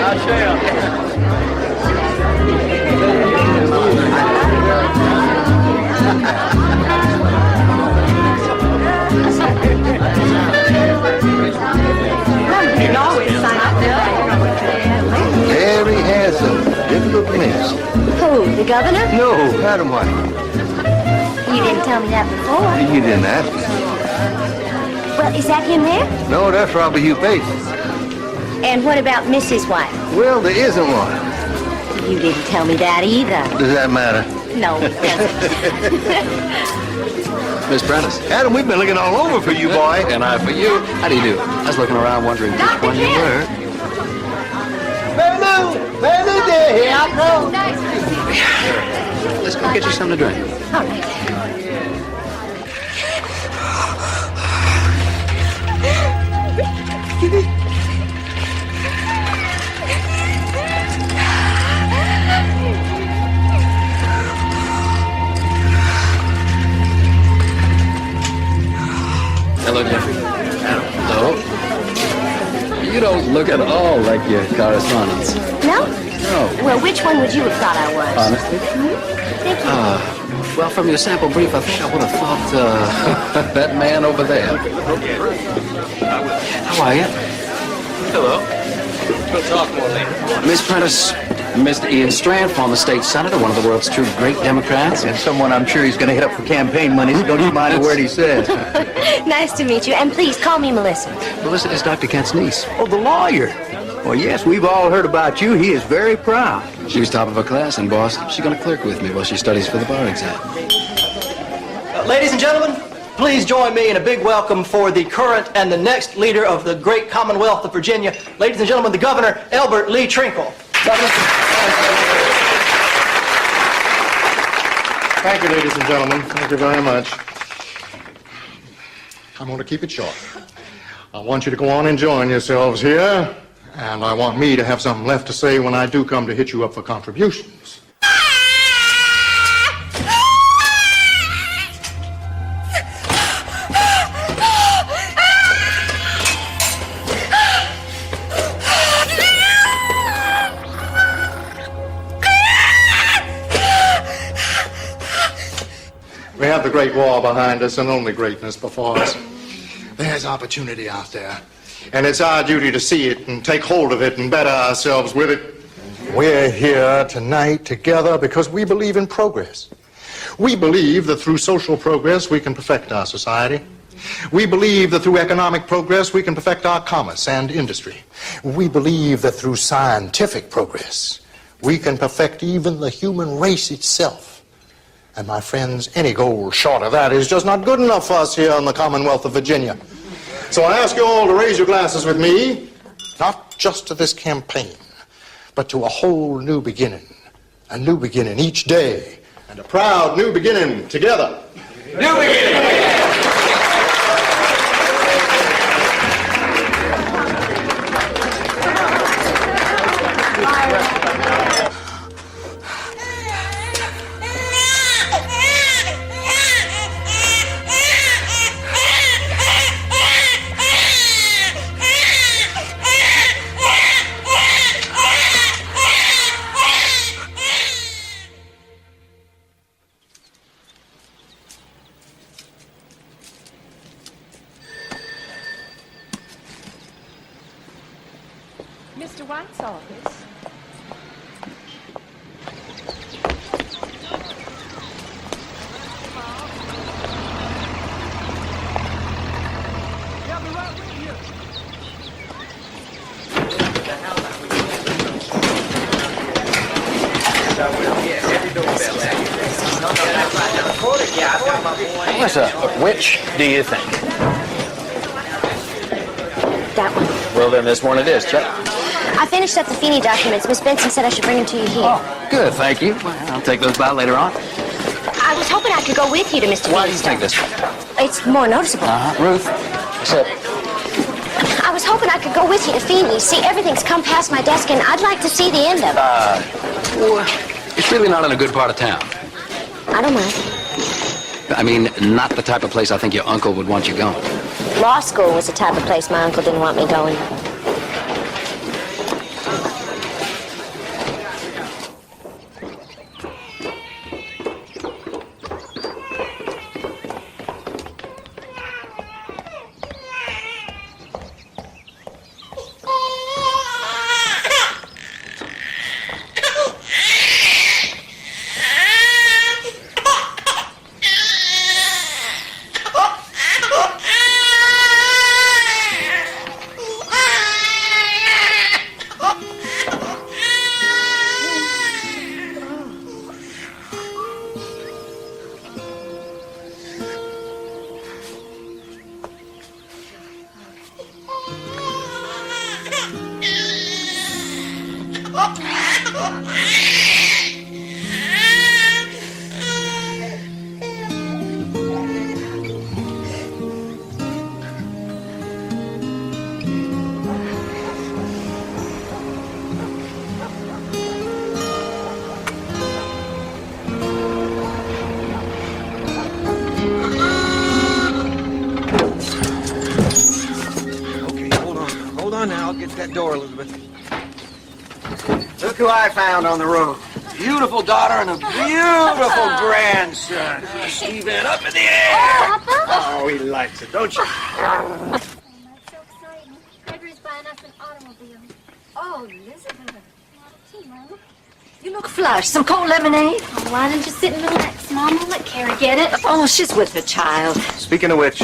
I'll show You can always sign up there. There he has some difficult mess. Who, the governor? No, Adam White. You didn't tell me that before. You didn't ask me. Well, is that him there? No, that's Robert Hugh Pace. And what about Mrs. White? Well, there isn't one. You didn't tell me that either. Does that matter? No, it doesn't. Miss Prentice. Adam, we've been looking all over for you, boy. And I for you. How do you do? I was looking around wondering which one you were. Mary dear, here I come. Let's go get you something to drink. All right. Hello, Jeffrey. Hello. You don't look at all like your correspondents. No? No. Well, which one would you have thought I was? Honestly? Thank you. Well, from your sample brief, I think I would have thought that man over there. How are you? Hello. We'll talk more later. Miss Prentice, Mr. Ian Strand, former state senator, one of the world's true great Democrats. And someone I'm sure he's going to hit up for campaign money, so don't you mind a word he says. Nice to meet you. And please call me Melissa. Melissa is Dr. Kent's niece. Oh, the lawyer. Well, yes, we've all heard about you. He is very proud. She was top of her class in Boston. She's going to clerk with me while she studies for the bar exam. Ladies and gentlemen, please join me in a big welcome for the current and the next leader of the great Commonwealth of Virginia. Ladies and gentlemen, the Governor, Elbert Lee Trinkle. Governor. Thank you, ladies and gentlemen. Thank you very much. I'm going to keep it short. I want you to go on enjoying yourselves here, and I want me to have something left to say when I do come to hit you up for contributions. We have the Great War behind us and only greatness before us. There's opportunity out there, and it's our duty to see it and take hold of it and better ourselves with it. We're here tonight together because we believe in progress. We believe that through social progress we can perfect our society. We believe that through economic progress we can perfect our commerce and industry. We believe that through scientific progress we can perfect even the human race itself. And my friends, any goal short of that is just not good enough for us here in the Commonwealth of Virginia. So I ask you all to raise your glasses with me, not just to this campaign, but to a whole new beginning. A new beginning each day, and a proud new beginning together. New beginning! Mr. White's office. Melissa, which do you think? That one. Well, then this one it is. Check. I finished up the Feeney documents. Miss Benson said I should bring them to you here. Oh, good, thank you. Well, I'll take those by later on. I was hoping I could go with you to Mr. Why do Feeney's. you take this one? It's more noticeable. Ruth, sit. I was hoping I could go with you to Feeney's. See, everything's come past my desk, and I'd like to see the end of it. Well, it's really not in a good part of town. I don't mind. I mean, not the type of place I think your uncle would want you going. Law school was the type of place my uncle didn't want me going. Get that door, Elizabeth. Look who I found on the road. Beautiful daughter and a beautiful grandson. Stephen, up in the air. Oh, he likes it, don't you? That's so exciting. Gregory's buying us an automobile. Oh, Elizabeth. Gee, Mama. You look flushed. Some cold lemonade? Oh, why don't you sit and relax, Mama? Let Carrie get it. Oh, she's with her child. Speaking of which,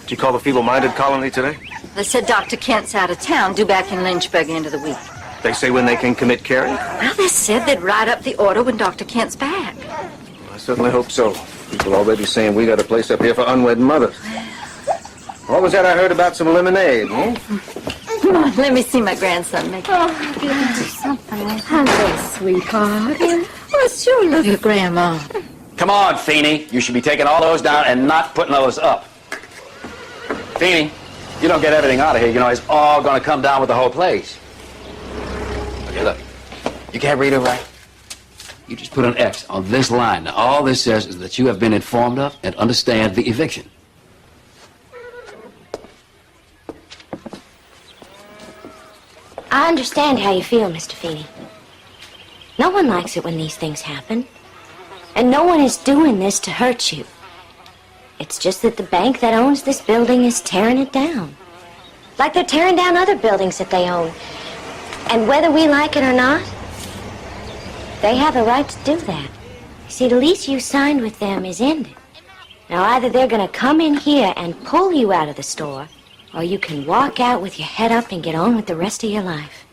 did you call the feeble-minded colony today? They said Dr. Kent's out of town, due back in Lynchburg end of the week. They say when they can commit Carrie? Well, they said they'd write up the order when Dr. Kent's back. I certainly hope so. People already saying we got a place up here for unwed mothers. What was that I heard about some lemonade, hmm? Come on, let me see my grandson make it. Oh, give me something. Hello, sweetheart. What's your little grandma? Come on, Feeney. You should be taking all those down and not putting those up. Feeney, you don't get everything out of here. You know, it's all going to come down with the whole place. Okay, look. You can't read it right? You just put an X on this line. Now, all this says is that you have been informed of and understand the eviction. I understand how you feel, Mr. Feeney. No one likes it when these things happen. And no one is doing this to hurt you. It's just that the bank that owns this building is tearing it down. Like they're tearing down other buildings that they own. And whether we like it or not, they have a right to do that. You see, the lease you signed with them is ended. Now, either they're going to come in here and pull you out of the store, or you can walk out with your head up and get on with the rest of your life.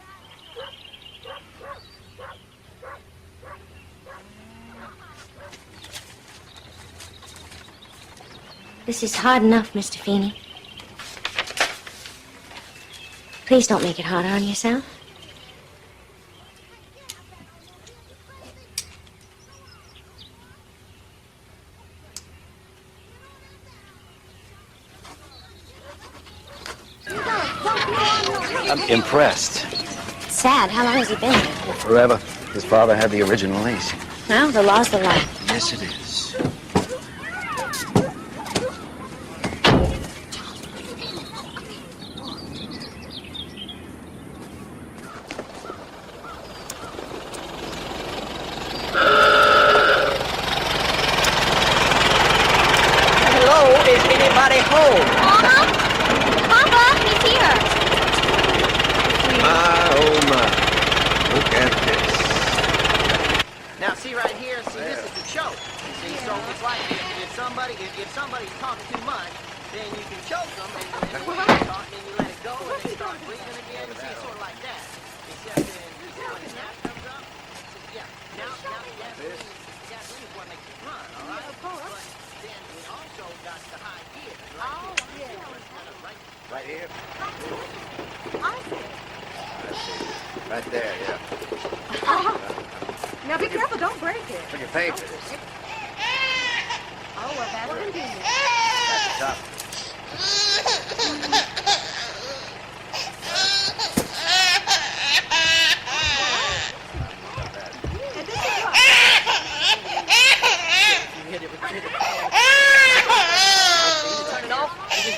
This is hard enough, Mr. Feeney. Please don't make it harder on yourself. I'm impressed. Sad. How long has he been here? Forever. His father had the original lease. Well, the law's the law. Yes, it is. Hello, is anybody home? Mama? Papa, he's here. My, oh my. Look at this. Now, see right here, see, this is the choke. See, so it's like if somebody's talking too much, then you can choke them, and then when they talk, then you let it go, and they start breathing again. See, it's sort of like that. Except then, when the gas comes up, yeah, now gasoline is what makes it run, all right? But then we also got the high gear, right? Right here? Right there, yeah. Now be careful, don't break it. Put your pay for this. Oh, well, that's convenient. That's the top.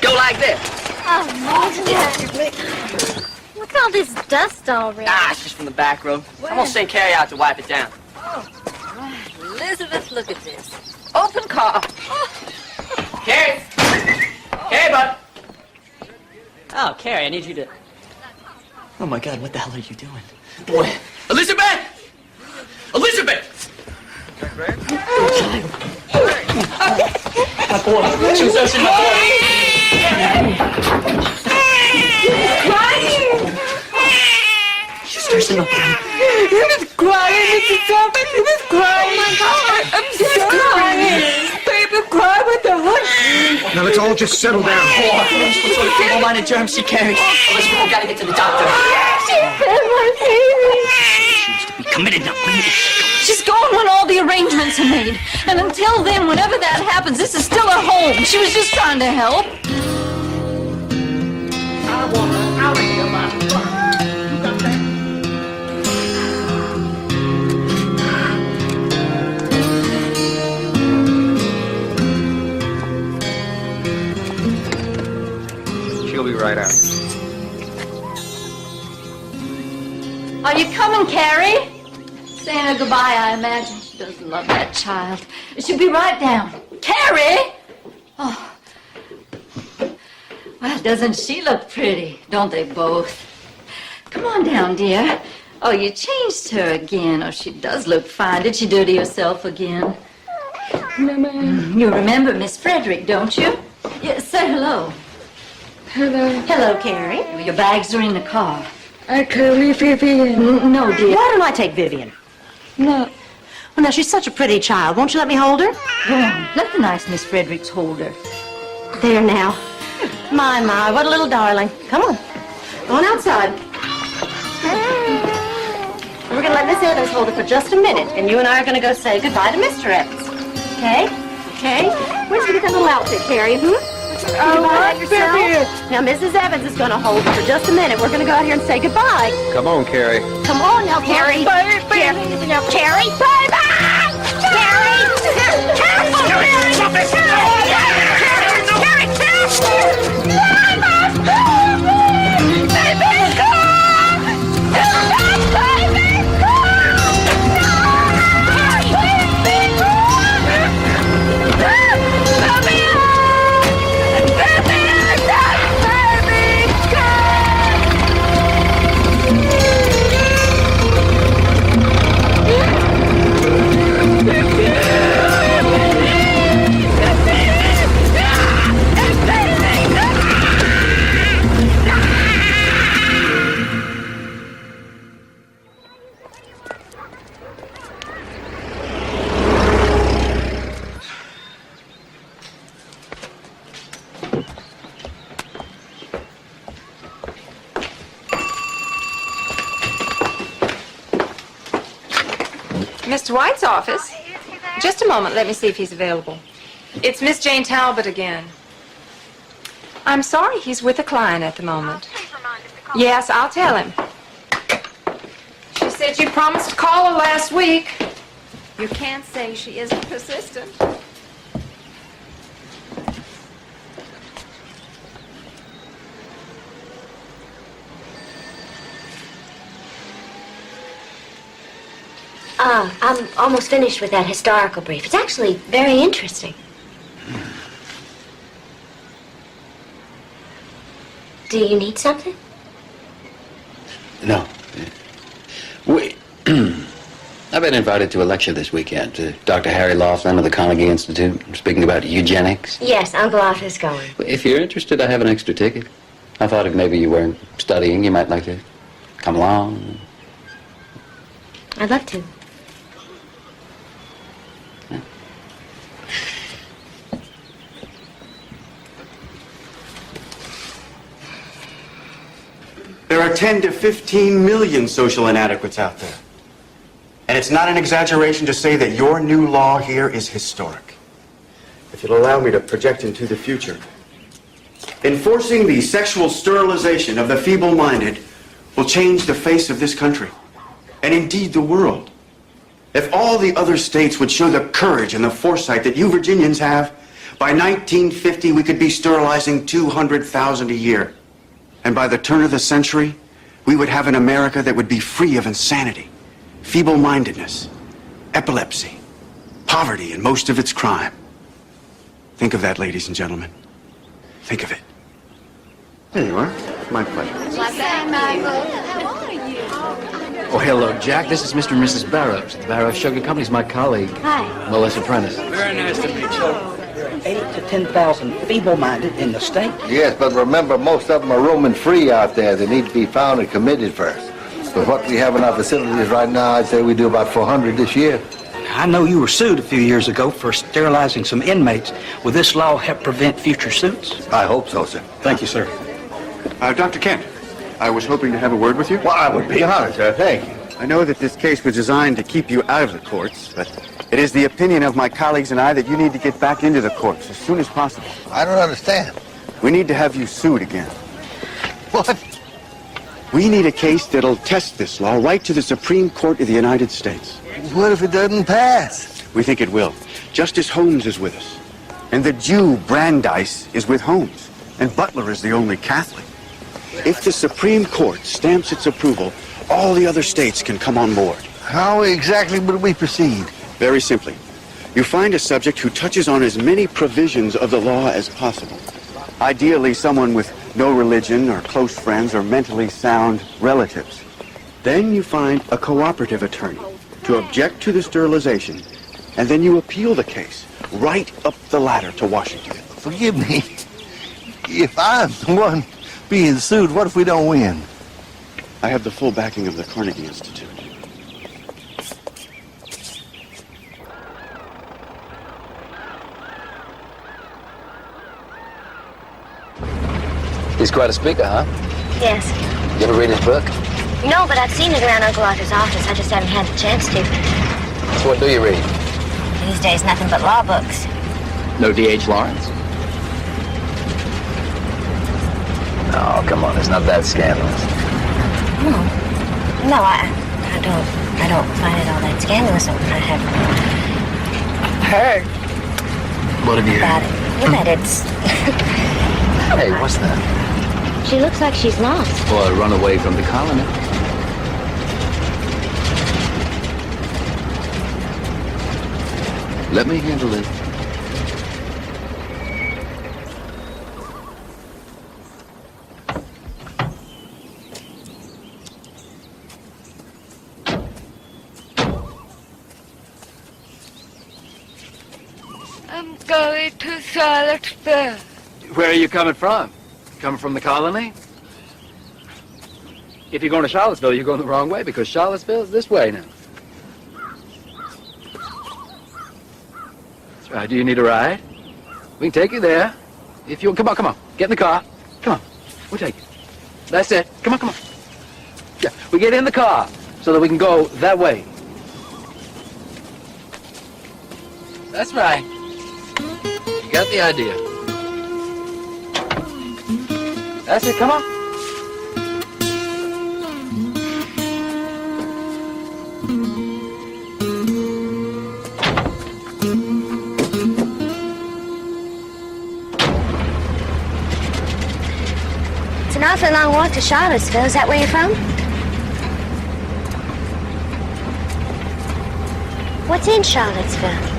Go like this. Oh, look at all this dust already. Ah, it's just from the back road. I'm gonna send Carrie out to wipe it down. Elizabeth, look at this. Open car. Carrie! Carrie, bud! Oh, Carrie, I need you to... Oh, my God, what the hell are you doing? Boy. Elizabeth! Elizabeth! My boy. She was nursing my boy. She's nursing my boy. It's crying, it's something, it's crying. Oh, my God. I'm just crying. Baby, cry with the heart. Now let's all just settle down. What sort of feeble-minded germs she carries? Let's go, gotta get to the doctor. She fed my baby. She needs to be committed now. She's gone when all the arrangements are made. And until then, whenever that happens, this is still her home. She was just trying to help. I want her out of here, my son. You got that? She'll be right out. You coming, Carrie? Saying her goodbye, I imagine. She does love that child. She'll be right down. Carrie! Oh. Well, doesn't she look pretty? Don't they both? Come on down, dear. Oh, you changed her again. Oh, she does look fine. Did she do to yourself again? Mama. You remember Miss Frederick, don't you? Yeah, say hello. Hello. Hello, Carrie. Your bags are in the car. I could leave Vivian. No, dear. Why don't I take Vivian? No. Well, now, she's such a pretty child. Won't you let me hold her? Well, let the nice Miss Fredericks hold her. There now. My, what a little darling. Come on. Go on outside. We're going to let Miss Evans hold her for just a minute, and you and I are going to go say goodbye to Mr. Evans. Okay? Okay? Where'd you get that little outfit, Carrie? Now, Mrs. Evans is going to hold her for just a minute. We're going to go out here and say goodbye. Come on, Carrie. Come on now, Carrie. Carrie. Carrie. Bye-bye. Carrie. Mr. White's office? Just a moment, let me see if he's available. It's Miss Jane Talbot again. I'm sorry, he's with a client at the moment. Yes, I'll tell him. She said you promised to call her last week. You can't say she isn't persistent. I'm almost finished with that historical brief. It's actually very interesting. Do you need something? No. I've been invited to a lecture this weekend to Dr. Harry Laughlin of the Carnegie Institute, speaking about eugenics. Yes, Uncle Arthur's going. If you're interested, I have an extra ticket. I thought if maybe you weren't studying, you might like to come along. I'd love to. There are 10 to 15 million social inadequates out there. And it's not an exaggeration to say that your new law here is historic. If you'll allow me to project into the future. Enforcing the sexual sterilization of the feeble-minded will change the face of this country, and indeed the world. If all the other states would show the courage and the foresight that you Virginians have, by 1950 we could be sterilizing 200,000 a year. And by the turn of the century, we would have an America that would be free of insanity, feeble-mindedness, epilepsy, poverty, and most of its crime. Think of that, ladies and gentlemen. Think of it. There you are. My pleasure. Oh, hello, Jack. This is Mr. and Mrs. Barrows. The Barrows Sugar Company's my colleague. Hi. Melissa Prentice. Very nice to meet you. 8 to 10,000 feeble-minded in the state. Yes, but remember, most of them are roaming free out there. They need to be found and committed first. But what we have in our facilities right now, I'd say we do about 400 this year. I know you were sued a few years ago for sterilizing some inmates. Will this law help prevent future suits? I hope so, sir. Thank you, sir. Dr. Kent, I was hoping to have a word with you. Well, I would be honored, sir. Thank you. I know that this case was designed to keep you out of the courts, but it is the opinion of my colleagues and I that you need to get back into the courts as soon as possible. I don't understand. We need to have you sued again. What? We need a case that'll test this law right to the Supreme Court of the United States. What if it doesn't pass? We think it will. Justice Holmes is with us. And the Jew Brandeis is with Holmes. And Butler is the only Catholic. If the Supreme Court stamps its approval, all the other states can come on board. How exactly would we proceed? Very simply. You find a subject who touches on as many provisions of the law as possible. Ideally, someone with no religion or close friends or mentally sound relatives. Then you find a cooperative attorney to object to the sterilization, and then you appeal the case right up the ladder to Washington. Forgive me. If I'm the one being sued, what if we don't win? I have the full backing of the Carnegie Institute. He's quite a speaker, huh? Yes. You ever read his book? No, but I've seen it around Uncle Arthur's office. I just haven't had the chance to. So what do you read? These days, nothing but law books. No D.H. Lawrence? Oh, come on, it's not that scandalous. No, I don't find it all that scandalous. I have heard What have you about it. Well, that it's... Hey, what's that? She looks like she's lost. Or run away from the colony? Let me handle it. I'm going to Charlottesville. Where are you coming from? Coming from the colony? If you're going to Charlottesville, you're going the wrong way, because Charlottesville is this way now. That's right. Do you need a ride? We can take you there. If you come on. Get in the car. Come on. We'll take you. That's it. Come on. Yeah, we get in the car so that we can go that way. That's right. You got the idea. That's it. Come on. It's an awfully long walk to Charlottesville. Is that where you're from? What's in Charlottesville?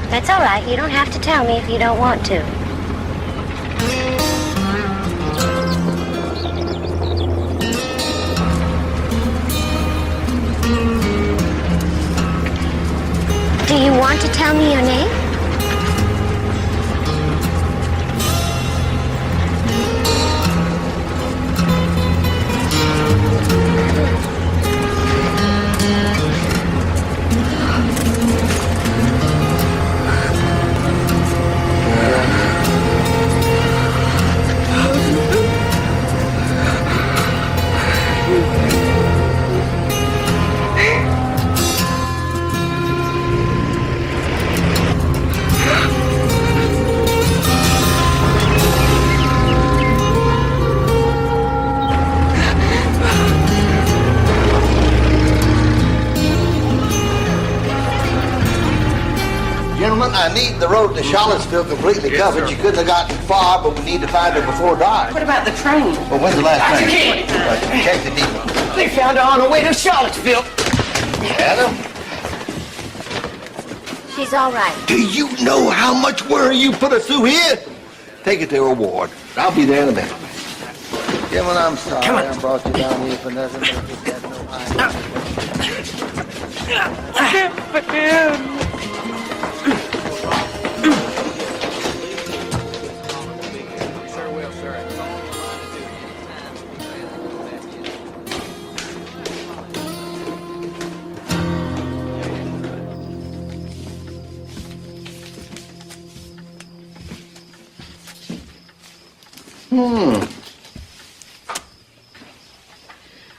That's all right. You don't have to tell me if you don't want to. Do you want to tell me your name? Gentlemen, I need the road to Charlottesville completely covered. You couldn't have gotten far, but we need to find her before dark. What about the train? Well, when's the last train? Kid. Check the depot. They found her on her way to Charlottesville. Adam? She's all right. Do you know how much worry you put us through here? Take it to her ward. I'll be there in a minute. Gentlemen, I'm sorry I brought you down here for nothing, but I just had no idea.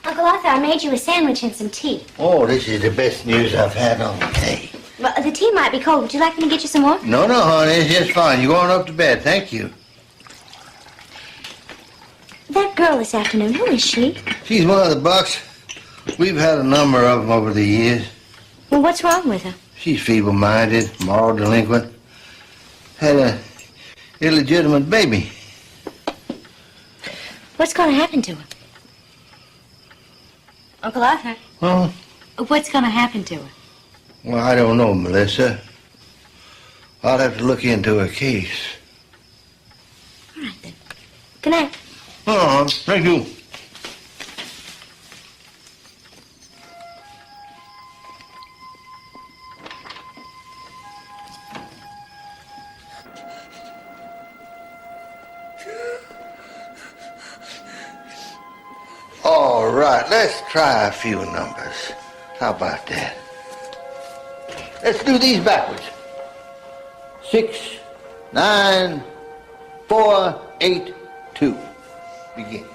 Uncle Arthur, I made you a sandwich and some tea. Oh, this is the best news I've had all day. Well, the tea might be cold. Would you like me to get you some more? No, honey, it's just fine. You're going up to bed. Thank you. That girl this afternoon, who is she? She's one of the Bucks. We've had a number of them over the years. Well, what's wrong with her? She's feeble-minded, moral delinquent. had a illegitimate baby. What's going to happen to her? Uncle Arthur, Huh? what's going to happen to her? Well, I don't know, Melissa. I'll have to look into her case. All right, then. Good night. Oh, thank you. All right, let's try a few numbers. How about that? Let's do these backwards. 6, 9, 4, 8, 2. Begin.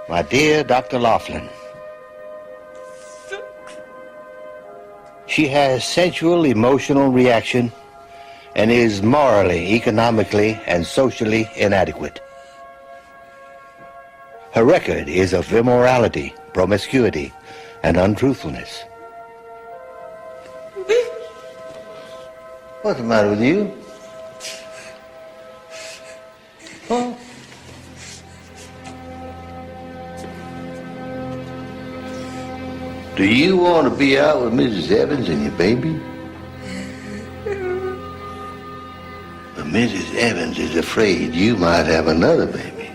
My dear Dr. Laughlin, she has sensual emotional reaction and is morally, economically, and socially inadequate. Her record is of immorality, promiscuity, and untruthfulness. What's the matter with you? Huh? Do you want to be out with Mrs. Evans and your baby? But Mrs. Evans is afraid you might have another baby.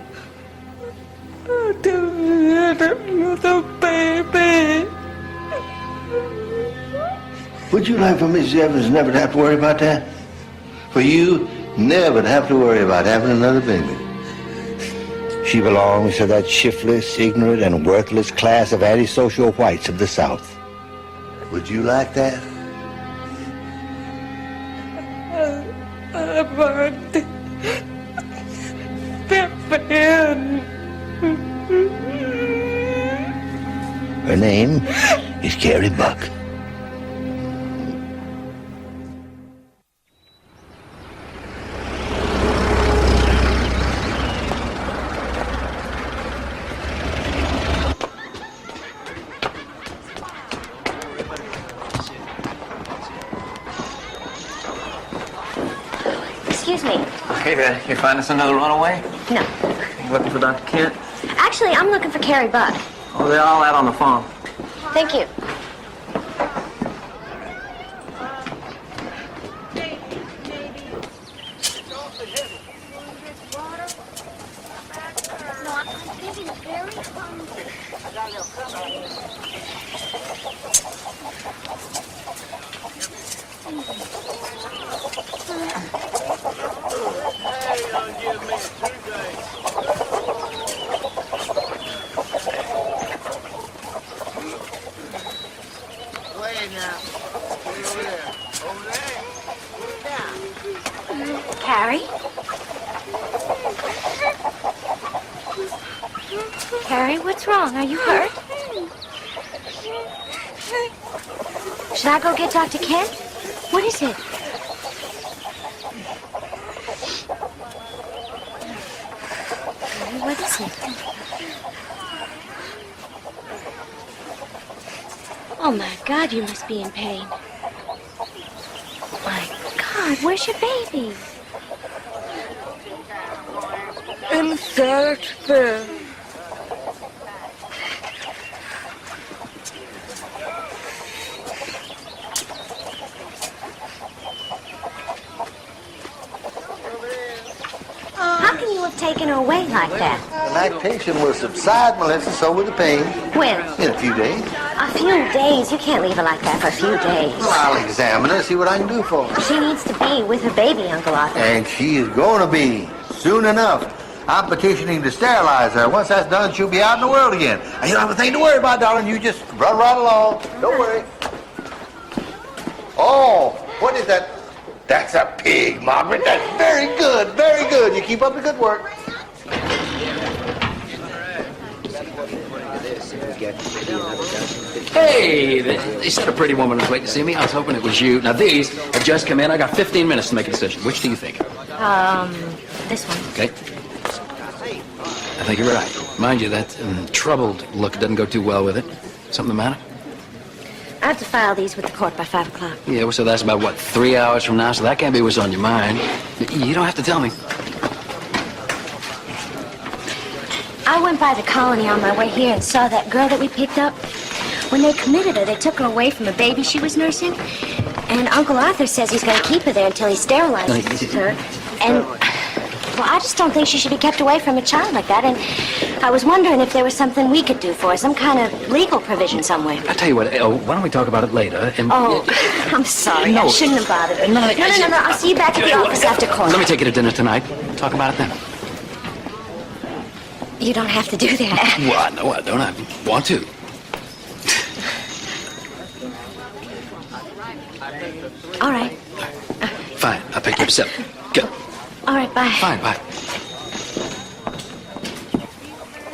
Another baby. Would you like for Mrs. Evans never to have to worry about that? For you never to have to worry about having another baby? She belongs to that shiftless, ignorant, and worthless class of antisocial whites of the South. Would you like that? I want Pippin. Her name is Carrie Buck. Excuse me. Hey there, you find us another runaway? No. You looking for Dr. Kent? Actually, I'm looking for Carrie Buck. Oh, they're all out on the phone. Thank you. Carrie? Carrie, what's wrong? Are you hurt? Should I go get Dr. Kent? What is it? Carrie, what is it? Oh, my God, you must be in pain. My God, where's your baby? In Charlottesville. How can you have taken her away like that? The lactation will subside, Melissa, so will the pain. When? In a few days. A few days? You can't leave her like that for a few days. Well, I'll examine her, see what I can do for her. She needs to be with her baby, Uncle Arthur. And she is going to be soon enough. I'm petitioning to sterilize her. Once that's done, she'll be out in the world again. And you don't have a thing to worry about, darling. You just run right along. Don't worry. Oh, what is that? That's a pig, Margaret. That's very good, very good. You keep up the good work. Hey, they said a pretty woman was waiting to see me. I was hoping it was you. Now, these have just come in. I got 15 minutes to make a decision. Which do you think? This one. Okay. I think you're right. Mind you, that troubled look doesn't go too well with it. Something the matter? I have to file these with the court by 5 o'clock. Yeah, well, so that's about, what, 3 hours from now? So that can't be what's on your mind. You don't have to tell me. I went by the colony on my way here and saw that girl that we picked up. When they committed her, they took her away from a baby she was nursing. And Uncle Arthur says he's going to keep her there until he sterilizes her. And, well, I just don't think she should be kept away from a child like that. And I was wondering if there was something we could do for her, some kind of legal provision somewhere. I'll tell you what, why don't we talk about it later? And, I'm sorry. No. I shouldn't have bothered her. No. I'll see you back at the office after court. Let me take you to dinner tonight. We'll talk about it then. You don't have to do that. Well, no, I don't. I want to. All right. Fine. I'll pick you up at 7. Go. All right, bye. Fine, bye.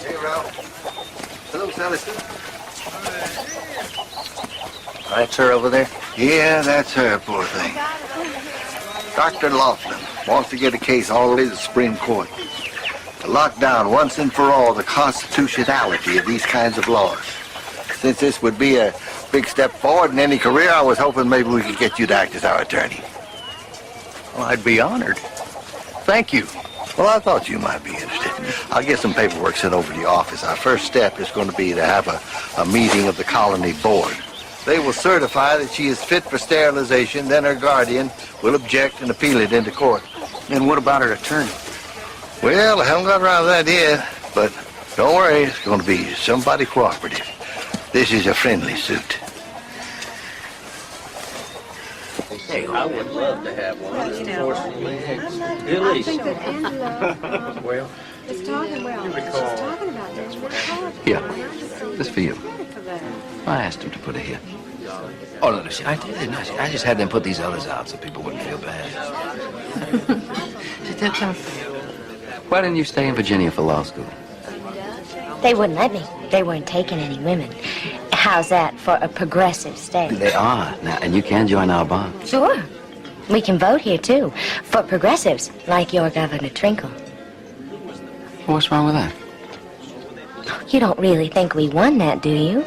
Hey, Ralph. Hello, Sally Sue. That's her over there? Yeah, that's her, poor thing. Dr. Laughlin wants to get a case all the way to the Supreme Court to lock down once and for all the constitutionality of these kinds of laws. Since this would be a big step forward in any career, I was hoping maybe we could get you to act as our attorney. Well, I'd be honored. Thank you. Well, I thought you might be interested. I'll get some paperwork sent over to the office. Our first step is going to be to have a meeting of the colony board. They will certify that she is fit for sterilization, then her guardian will object and appeal it into court. And what about her attorney? Well, I haven't got around to that yet, but don't worry, it's going to be somebody cooperative. This is a friendly suit. Hey, I would love to have one of those porcelain legs. I think that Angela Well, is talking about that. Here. This for you. I asked him to put it here. Oh, no, see, I didn't. I just had them put these others out so people wouldn't feel bad. Why didn't you stay in Virginia for law school? They wouldn't let me. They weren't taking any women. How's that for a progressive state? They are. Now, and you can join our bar. Sure. We can vote here, too. For progressives, like your Governor Trinkle. What's wrong with that? You don't really think we won that, do you?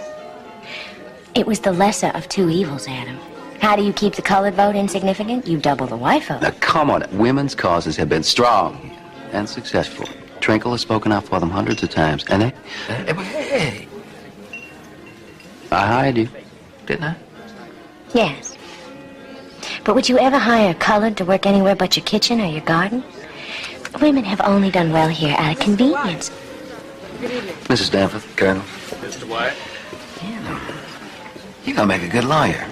It was the lesser of two evils, Adam. How do you keep the colored vote insignificant? You double the white vote. Now, come on. Women's causes have been strong and successful. Trinkle has spoken out for them hundreds of times. And hey, I hired you, didn't I? Yes. But would you ever hire colored to work anywhere but your kitchen or your garden? Women have only done well here out of convenience. Mrs. Danforth, Colonel. Mr. White? You're gonna make a good lawyer.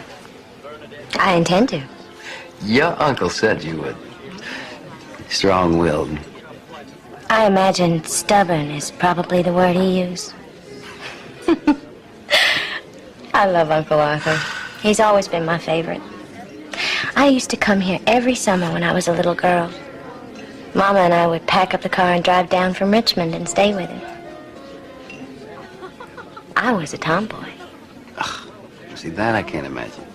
I intend to. Your uncle said you would. Strong-willed. I imagine stubborn is probably the word he used. I love Uncle Arthur. He's always been my favorite. I used to come here every summer when I was a little girl. Mama and I would pack up the car and drive down from Richmond and stay with him. I was a tomboy. Ugh, see, that I can't imagine.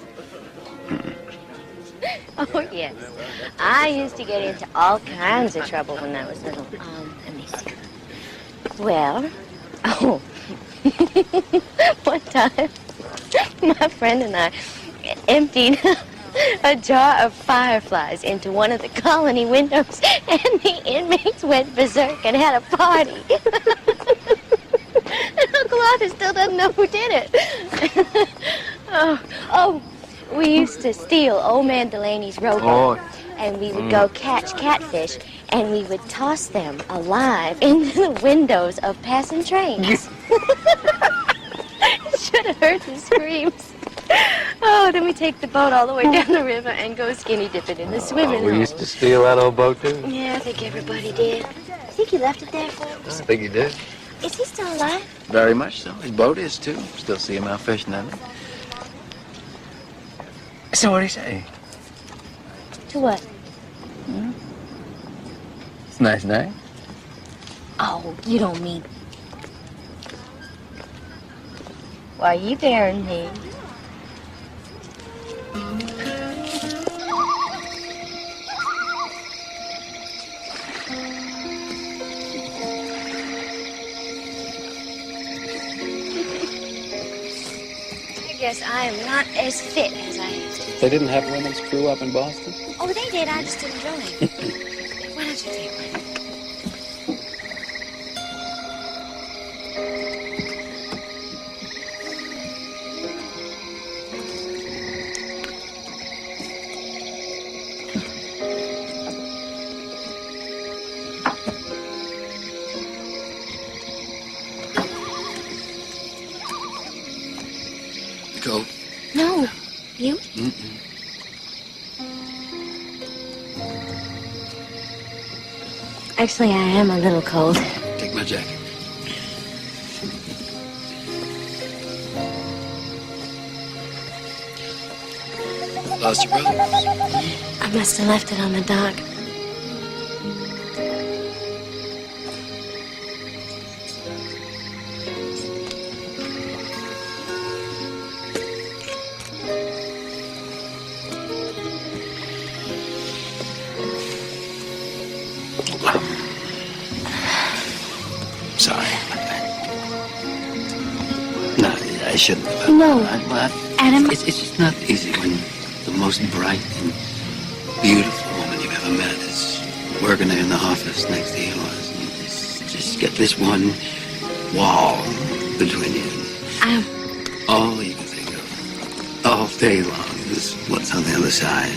Oh, yes. I used to get into all kinds of trouble when I was little. Let me see. Well, one time, my friend and I emptied a jar of fireflies into one of the colony windows, and the inmates went berserk and had a party. And Uncle Arthur still doesn't know who did it. We used to steal old man Delaney's rowboat, and we would go catch catfish, and we would toss them alive into the windows of passing trains. Should have heard the screams. Oh, then we take the boat all the way down the river and go skinny dipping in the swimming hole. We used to steal that old boat, too? Yeah, I think everybody did. I think he left it there for us. I think you did. Is he still alive? Very much so. His boat is, too. Still see him out fishing, doesn't he? So what'd he say? To what? It's a nice night. Oh, you don't mean... Why, you bearing me? I guess I am not as fit as I used to be. They didn't have women's crew up in Boston? Oh, they did. I just didn't join. Why don't you take one? Go. No. You? Mm-mm. Actually, I am a little cold. Take my jacket. Lost your brother? I must have left it on the dock. Sorry. No, I shouldn't have. No. Adam? It's just not easy when the most bright and beautiful woman you've ever met is working there in the office next to yours. And just get this one wall between you. All you can think of all day long is what's on the other side.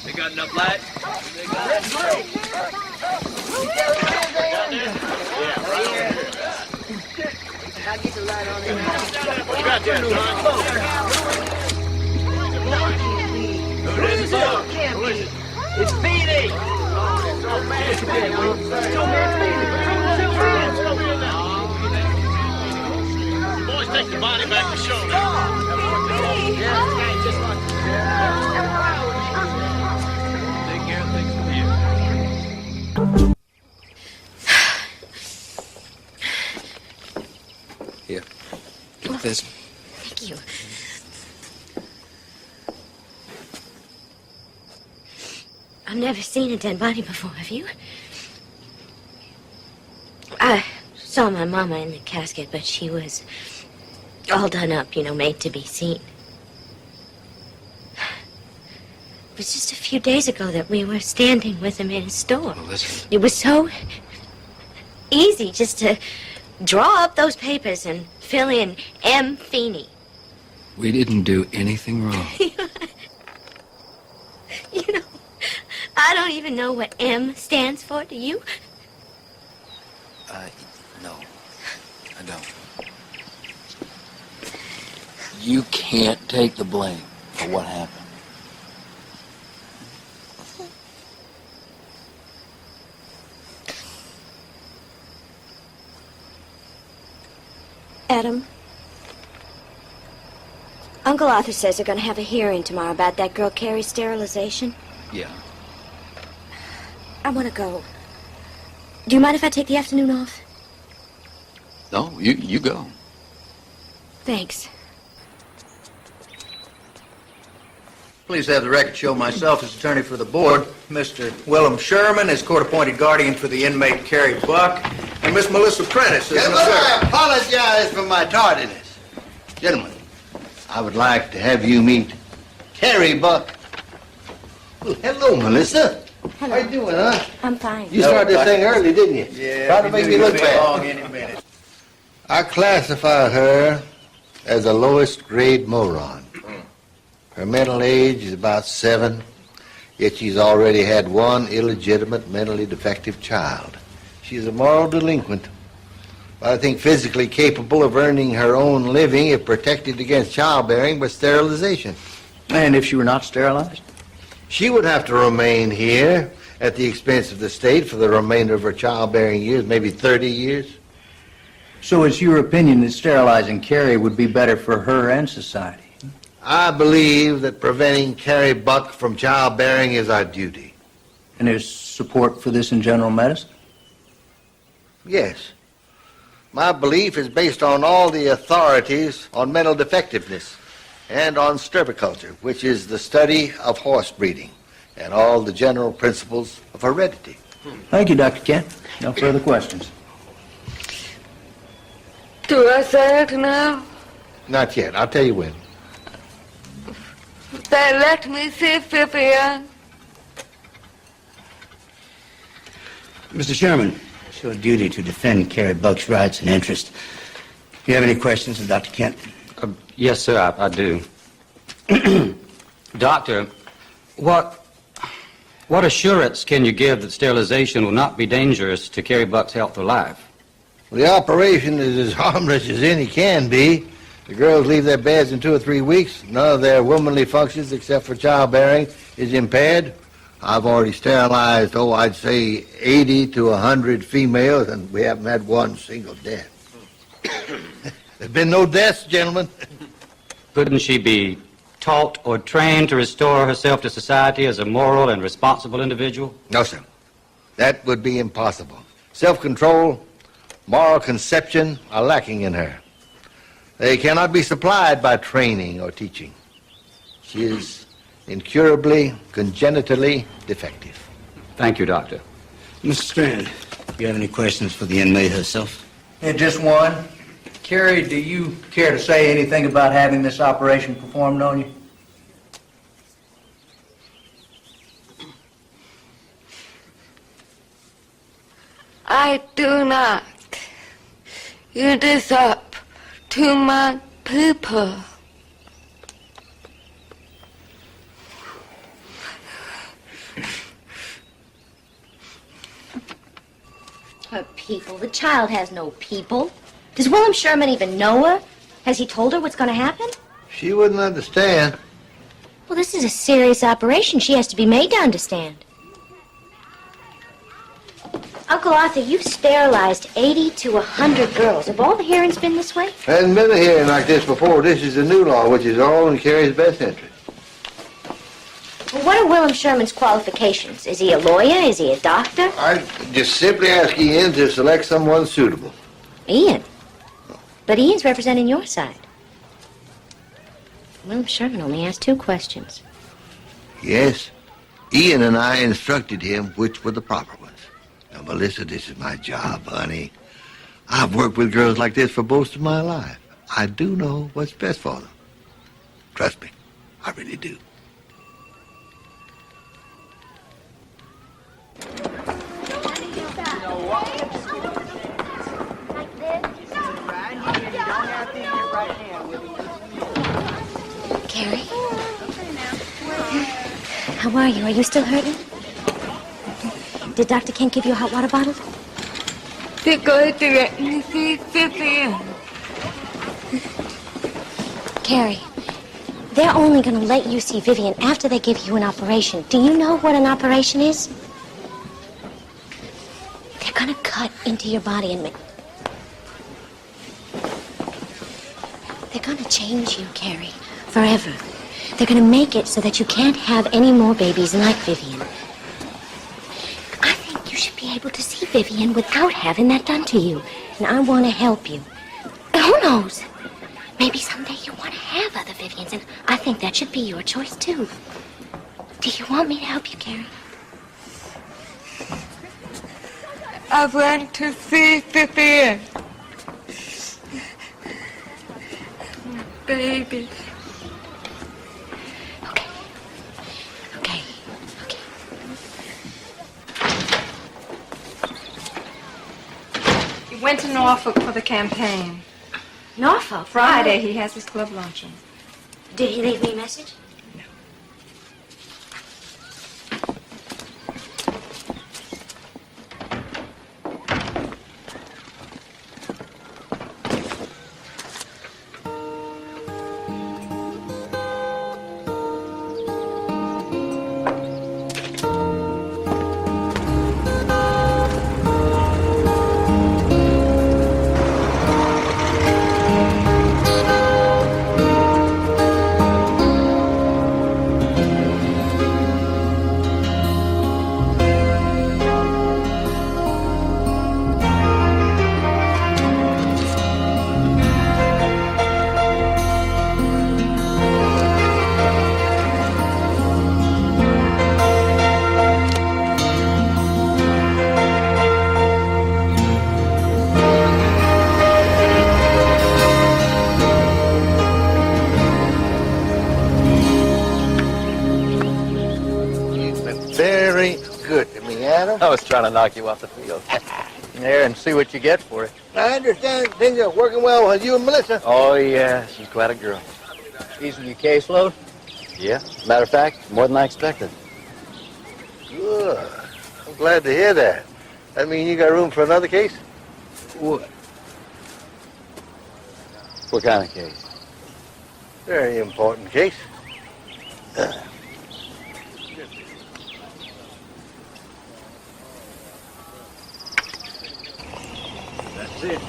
They got enough light? I'll get the light on there. What you got there, Who is it? Who is it? It's Speedy! Boys, take the body back to shore now. Take care of things from here. Here. Get this. Thank you. I've never seen a dead body before, have you? I saw my mama in the casket, but she was all done up, made to be seen. It was just a few days ago that we were standing with him in his store. Well, listen. It was so easy just to draw up those papers and fill in M. Feeney. We didn't do anything wrong. I don't even know what M stands for, do you? No. I don't. You can't take the blame for what happened. Adam, Uncle Arthur says they're going to have a hearing tomorrow about that girl Carrie's sterilization. Yeah. I want to go. Do you mind if I take the afternoon off? No, you go. Thanks. Please have the record show myself as attorney for the board, Mr. Willem Sherman as court-appointed guardian for the inmate Carrie Buck, and Miss Melissa Prentice as Gentlemen, I apologize for my tardiness. Gentlemen, I would like to have you meet Carrie Buck. Well, hello, Melissa. Hello. How you doing, huh? I'm fine. You started this thing early, didn't you? Yeah. Trying to make me look bad. Long any minute. I classify her as a lowest grade moron. Her mental age is about 7, yet she's already had one illegitimate, mentally defective child. She's a moral delinquent, but I think physically capable of earning her own living if protected against childbearing by sterilization. And if she were not sterilized? She would have to remain here at the expense of the state for the remainder of her childbearing years, maybe 30 years. So it's your opinion that sterilizing Carrie would be better for her and society? I believe that preventing Carrie Buck from childbearing is our duty. And there's support for this in general medicine? Yes. My belief is based on all the authorities on mental defectiveness and on stirpiculture, which is the study of horse breeding, and all the general principles of heredity. Thank you, Dr. Kent. No further questions. Do I say it now? Not yet. I'll tell you when. They let me see Vivian. Mr. Sherman, it's your duty to defend Carrie Buck's rights and interests. Do you have any questions of Dr. Kent? Yes, sir, I do. Doctor, what assurance can you give that sterilization will not be dangerous to Carrie Buck's health or life? Well, the operation is as harmless as any can be. The girls leave their beds in 2 or 3 weeks. None of their womanly functions, except for childbearing, is impaired. I've already sterilized, I'd say 80 to 100 females, and we haven't had one single death. There's been no deaths, gentlemen. Couldn't she be taught or trained to restore herself to society as a moral and responsible individual? No, sir. That would be impossible. Self-control, moral conception are lacking in her. They cannot be supplied by training or teaching. She is incurably, congenitally defective. Thank you, Doctor. Mr. Strand, do you have any questions for the inmate herself? Yeah, just one. Carrie, do you care to say anything about having this operation performed on you? I do not. It is up to my people. Her people? The child has no people. Does Willem Sherman even know her? Has he told her what's going to happen? She wouldn't understand. Well, this is a serious operation. She has to be made to understand. Uncle Arthur, you've sterilized 80 to 100 girls. Have all the hearings been this way? Hasn't been a hearing like this before. This is the new law, which is all in Carrie's best interest. Well, what are Willem Sherman's qualifications? Is he a lawyer? Is he a doctor? I just simply ask Ian to select someone suitable. Ian? But Ian's representing your side. Willem Sherman only asked 2 questions. Yes, Ian and I instructed him which were the proper ones. Now, Melissa, this is my job, honey. I've worked with girls like this for most of my life. I do know what's best for them. Trust me, I really do. Carrie? How are you? Are you still hurting? Did Dr. Kent give you a hot water bottle? They're going to let me see Vivian. Carrie, they're only going to let you see Vivian after they give you an operation. Do you know what an operation is? They're going to cut into your body and make... They're going to change you, Carrie, forever. They're going to make it so that you can't have any more babies like Vivian. I think you should be able to see Vivian without having that done to you. And I want to help you. And who knows? Maybe someday you want to have other Vivians, and I think that should be your choice, too. Do you want me to help you, Carrie? I want to see Vivian. Baby. Okay. He went to Norfolk for the campaign. Norfolk? Friday, he has his club luncheon. Did he leave me a message? trying to knock you off the field. There, and see what you get for it. I understand things are working well with you and Melissa. Oh, yeah, she's quite a girl. Easing your caseload? Yeah, matter of fact, more than I expected. Good. I'm glad to hear that. That mean you got room for another case? What? What kind of case? Very important case. That's it.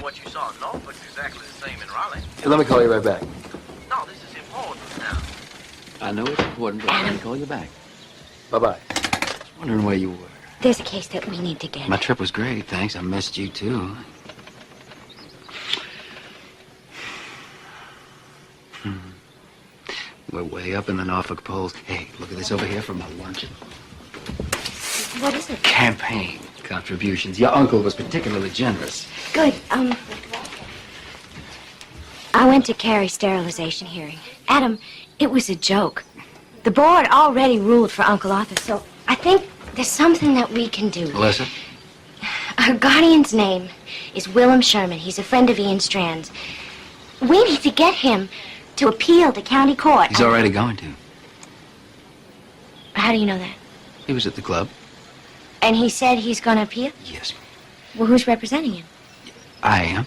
What you saw in Norfolk's exactly the same in Raleigh. Hey, let me call you right back. No, this is important now. I know it's important, but let me call you back. Bye-bye. Wondering where you were. There's a case that we need to get. My trip was great, thanks. I missed you, too. We're way up in the Norfolk polls. Hey, look at this over here from my luncheon. What is it? Campaign contributions. Your uncle was particularly generous. Good. I went to Carrie's sterilization hearing. Adam, it was a joke. The board already ruled for Uncle Arthur, so I think there's something that we can do. Melissa? Our guardian's name is Willem Sherman. He's a friend of Ian Strand's. We need to get him to appeal to county court. He's already going to. How do you know that? He was at the club. And he said he's going to appeal? Yes. Well, who's representing him? I am.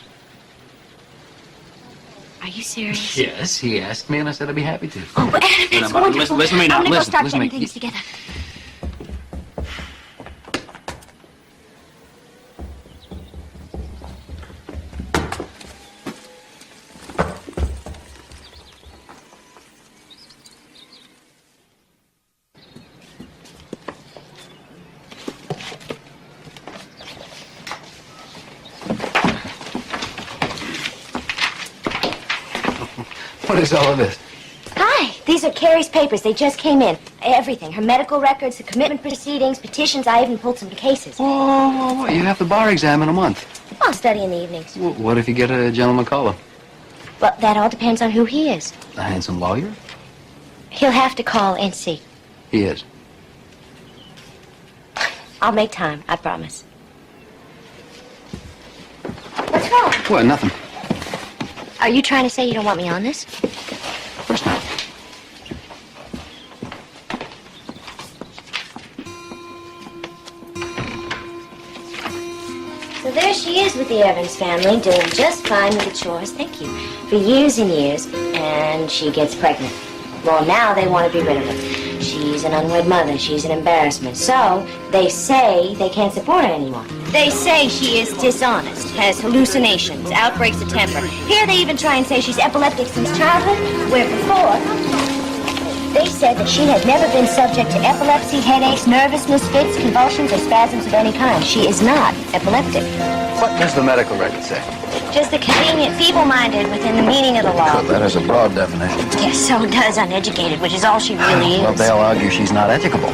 Are you serious? Yes, he asked me, and I said I'd be happy to. Oh, but Adam, No, that's no, wonderful. listen to me now. I'm going to go Listen, start listen to getting me. things together. What is all of this? Hi, these are Carrie's papers. They just came in. Everything. Her medical records, the commitment proceedings, petitions. I even pulled some cases. Oh, you have the bar exam in a month. I'll study in the evenings. Well, what if you get a gentleman caller? Well, that all depends on who he is. A handsome lawyer? He'll have to call and see. He is. I'll make time, I promise. What's wrong? What, nothing. Are you trying to say you don't want me on this? Of course not. So there she is with the Evans family, doing just fine with the chores, thank you, for years and years, and she gets pregnant. Well, now they want to be rid of her. She's an unwed mother. She's an embarrassment. So they say they can't support her anymore. They say she is dishonest, has hallucinations, outbreaks of temper. Here they even try and say she's epileptic since childhood, where before they said that she had never been subject to epilepsy, headaches, nervousness, fits, convulsions, or spasms of any kind. She is not epileptic. What does the medical record say? Just a convenient feeble-minded within the meaning of the law. Well, that is a broad definition. Yes, so does uneducated, which is all she really is. Well, they'll argue she's not educable.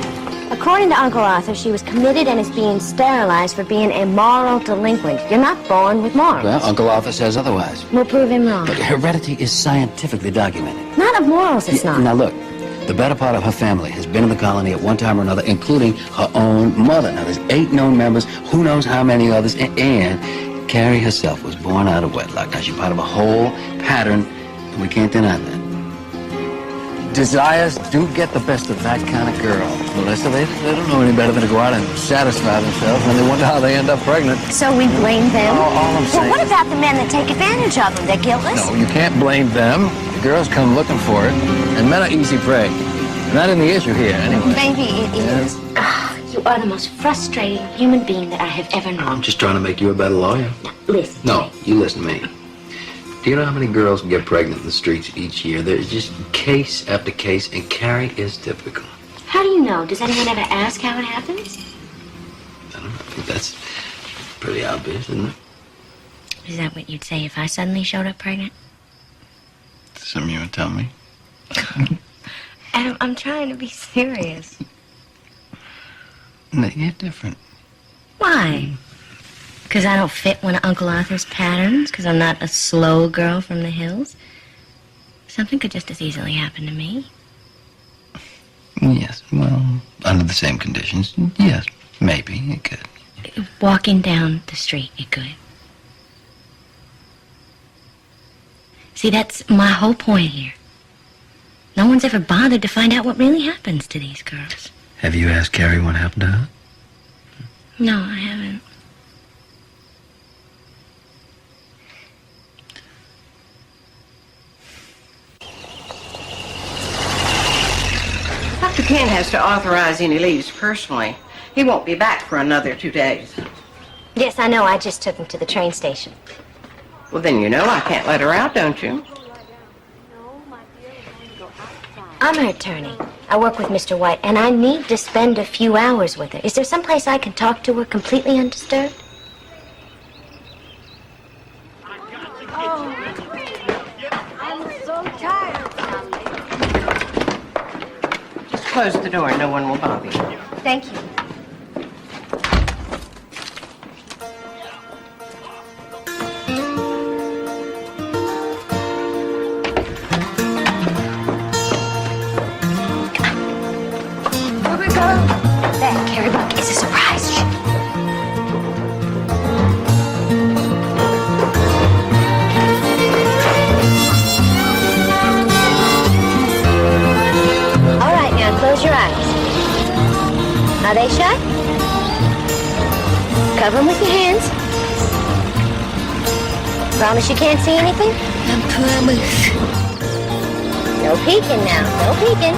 According to Uncle Arthur, she was committed and is being sterilized for being a moral delinquent. You're not born with morals. Well, Uncle Arthur says otherwise. We'll prove him wrong. Look, heredity is scientifically documented. Not of morals, it's not. Now, look, the better part of her family has been in the colony at one time or another, including her own mother. Now, there's 8 known members, who knows how many others, and Carrie herself was born out of wedlock. Now, she's part of a whole pattern, and we can't deny that. Desires do get the best of that kind of girl. Melissa, they don't know any better than to go out and satisfy themselves, and they wonder how they end up pregnant. So we blame them? All I'm saying. Well, what about the men that take advantage of them? They're guiltless? No, you can't blame them. The girls come looking for it, and men are easy prey. Not in the issue here, anyway. Maybe it is. You are the most frustrating human being that I have ever known. I'm just trying to make you a better lawyer. Listen. No, you listen to me. Do you know how many girls get pregnant in the streets each year? There's just case after case, and Carrie is typical. How do you know? Does anyone ever ask how it happens? I don't know. I think that's pretty obvious, isn't it? Is that what you'd say if I suddenly showed up pregnant? Something you would tell me? Adam, I'm trying to be serious. No, you're different. Why? Because I don't fit one of Uncle Arthur's patterns? Because I'm not a slow girl from the hills? Something could just as easily happen to me. Yes, well, Under the same conditions, yes, maybe it could. Walking down the street, it could. See, that's my whole point here. No one's ever bothered to find out what really happens to these girls. Have you asked Carrie what happened to her? No, I haven't. Dr. Kent has to authorize any leaves personally. He won't be back for another 2 days. Yes, I know. I just took him to the train station. Well, then you know I can't let her out, don't you? I'm her attorney. I work with Mr. White, and I need to spend a few hours with her. Is there someplace I can talk to her completely undisturbed? Oh, I'm so tired, Sally. Just close the door and no one will bother you. Thank you. That Carrie Buck is a surprise. All right, now close your eyes. Are they shut? Cover them with your hands. Promise you can't see anything? I promise. No peeking now. No peeking.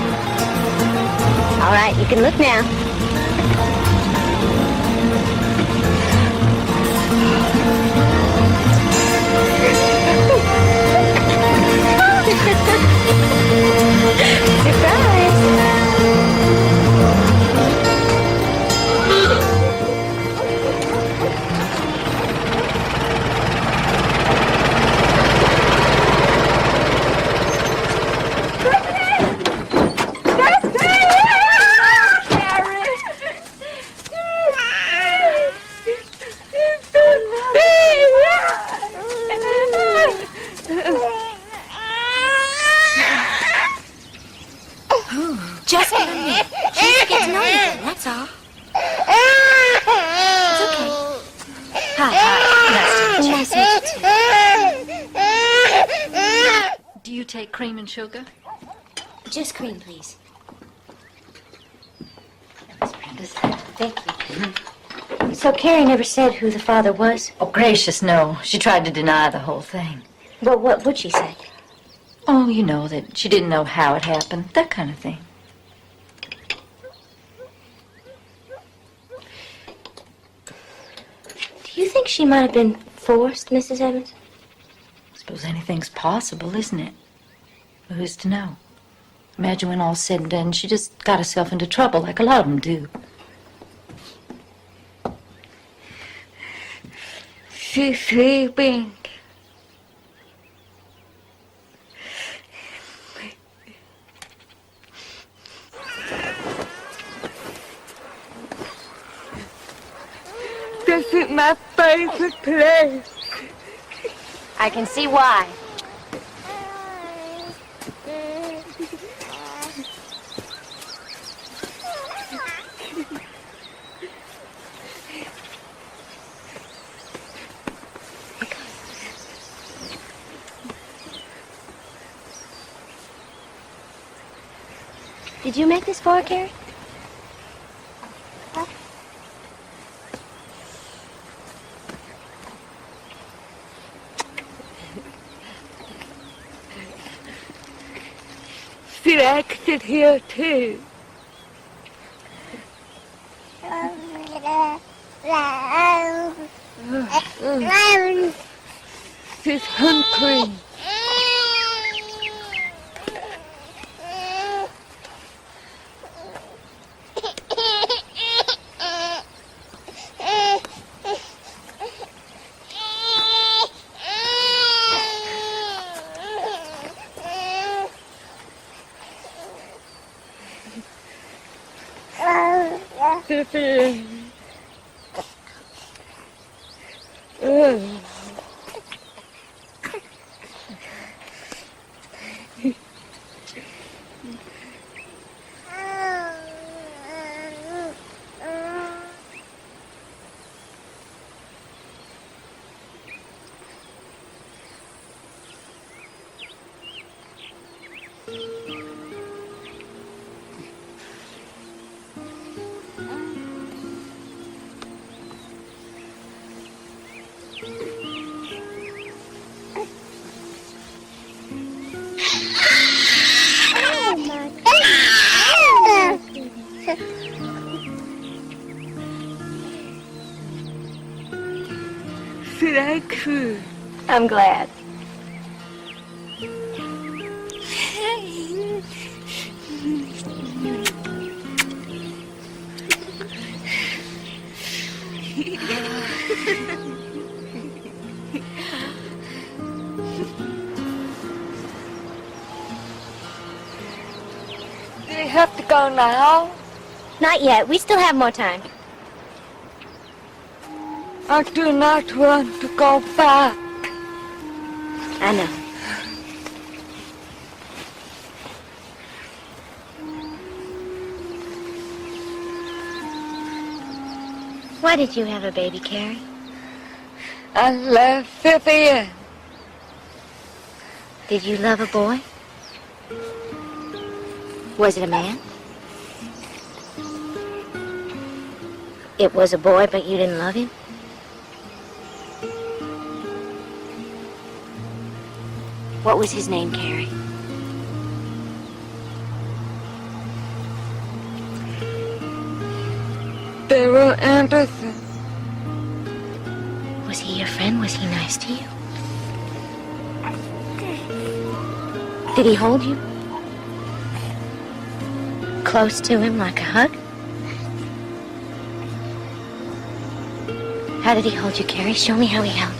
All right, you can look now. Just get in there. She needs to get to know you, that's all. It's okay. Hi. Nice to meet you. Do you take cream and sugar? Just cream, please. Thank you. So Carrie never said who the father was? Oh, gracious, no. She tried to deny the whole thing. Well, what would she say? Oh, you know, that she didn't know how it happened, that kind of thing. Do you think she might have been forced, Mrs. Evans? I suppose anything's possible, isn't it? But who's to know? Imagine when all's said and done, she just got herself into trouble like a lot of them do. She's sleeping. This is my favorite place. I can see why. Did you make this for her, Carrie? She likes it here too. She's hungry. said I could. I'm glad. Do you have to go now? Not yet. We still have more time. I do not want to go back. I know. Why did you have a baby, Carrie? I love Vivian. Did you love a boy? Was it a man? It was a boy, but you didn't love him? What was his name, Carrie? Daryl Anderson. Was he your friend? Was he nice to you? Did he hold you? Close to him like a hug? How did he hold you, Carrie? Show me how he held you.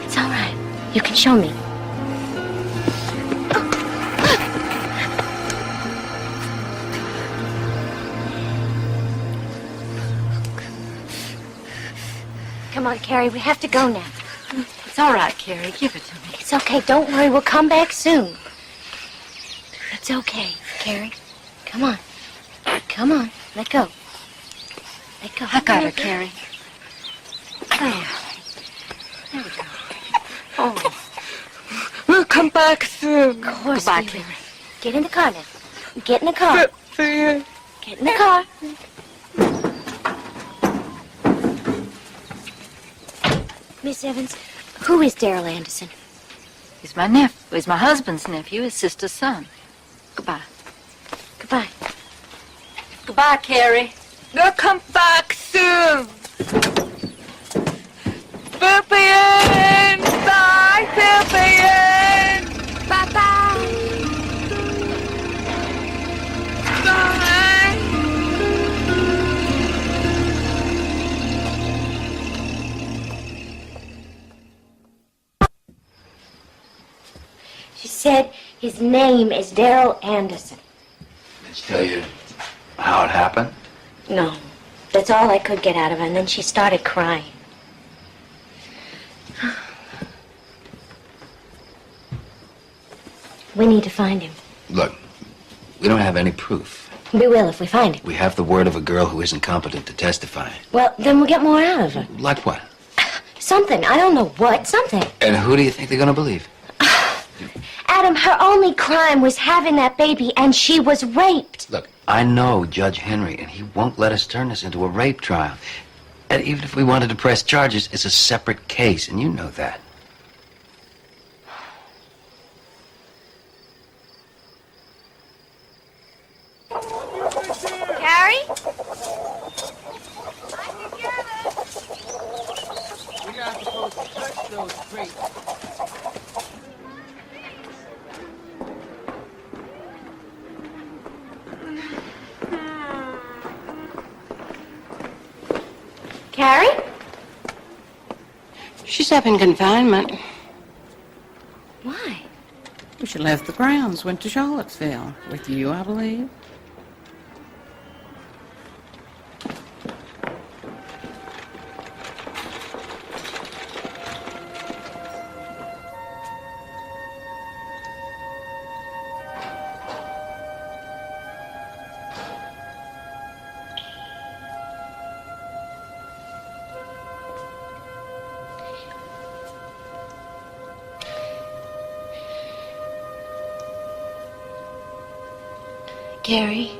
It's all right. You can show me. Come on, Carrie, we have to go now. It's all right, Carrie. Give it to me. It's okay, don't worry, we'll come back soon. It's okay, Carrie. Come on. Come on, let go. Let go. I got her, Carrie. There. There we go. Oh. We'll come back soon. Of course. Goodbye, we will. Carrie. Get in the car now. Get in the car. Vivian. Get in the car. Miss Evans, who is Daryl Anderson? He's my nephew. He's my husband's nephew, his sister's son. Goodbye. Goodbye. Goodbye, Carrie. We'll come back soon. Vivian! Bye, Vivian! Bye-bye. Bye! She said his name is Daryl Anderson. Did she tell you how it happened? No, that's all I could get out of her, and then she started crying. We need to find him. Look, we don't have any proof. We will if we find him. We have the word of a girl who isn't competent to testify. Well, then we'll get more out of her. Like what? Something. I don't know what. Something. And who do you think they're gonna believe? Adam, her only crime was having that baby, and she was raped. Look, I know Judge Henry, and he won't let us turn this into a rape trial. And even if we wanted to press charges, it's a separate case, and you know that. Carrie? You're not supposed to touch those crates. Carrie? She's up in confinement. Why? She left the grounds, went to Charlottesville. With you, I believe. Carrie?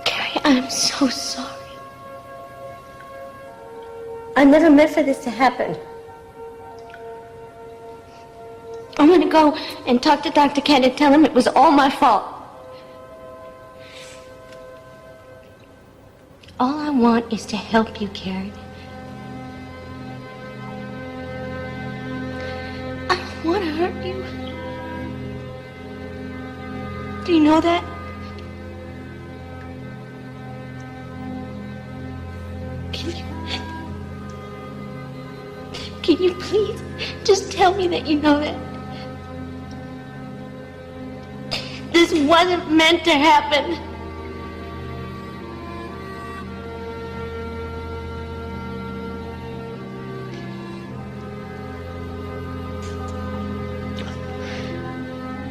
Carrie, I'm so sorry. I never meant for this to happen. go and talk to Dr. Kent and tell him it was all my fault. All I want is to help you, Carrie. I don't want to hurt you. Do you know that? Can you please just tell me that you know that? This wasn't meant to happen.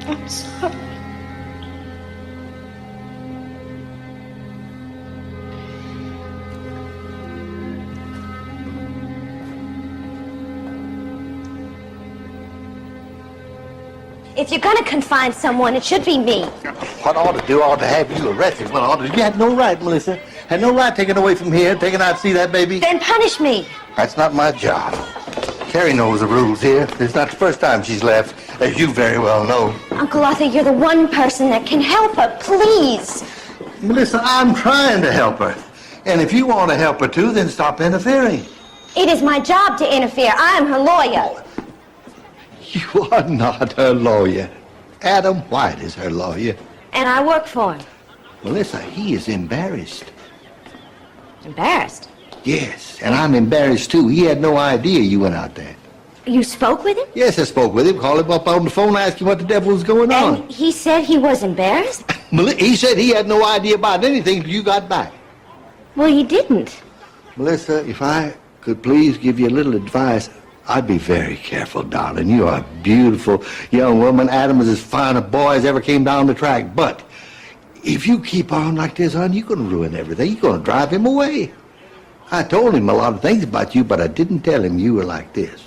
I'm sorry. If you're gonna confine someone, it should be me. What ought to do ought to have you arrested. Well, ought to, you had no right, Melissa. Had no right taking away from here, taking out to see that baby. Then punish me. That's not my job. Carrie knows the rules here. It's not the first time she's left, as you very well know. Uncle Arthur, you're the one person that can help her. Please. Melissa, I'm trying to help her. And if you want to help her too, then stop interfering. It is my job to interfere. I am her lawyer. You are not her lawyer. Adam White is her lawyer. And I work for him. Melissa, he is embarrassed. Embarrassed? Yes, and I'm embarrassed too. He had no idea you went out there. You spoke with him? Yes, I spoke with him. Called him up on the phone, asked him what the devil was going on. And he said he was embarrassed? He said he had no idea about anything till you got back. Well, he didn't. Melissa, if I could please give you a little advice, I'd be very careful, darling. You are a beautiful young woman. Adam is as fine a boy as ever came down the track. But if you keep on like this, hon, you're going to ruin everything. You're going to drive him away. I told him a lot of things about you, but I didn't tell him you were like this.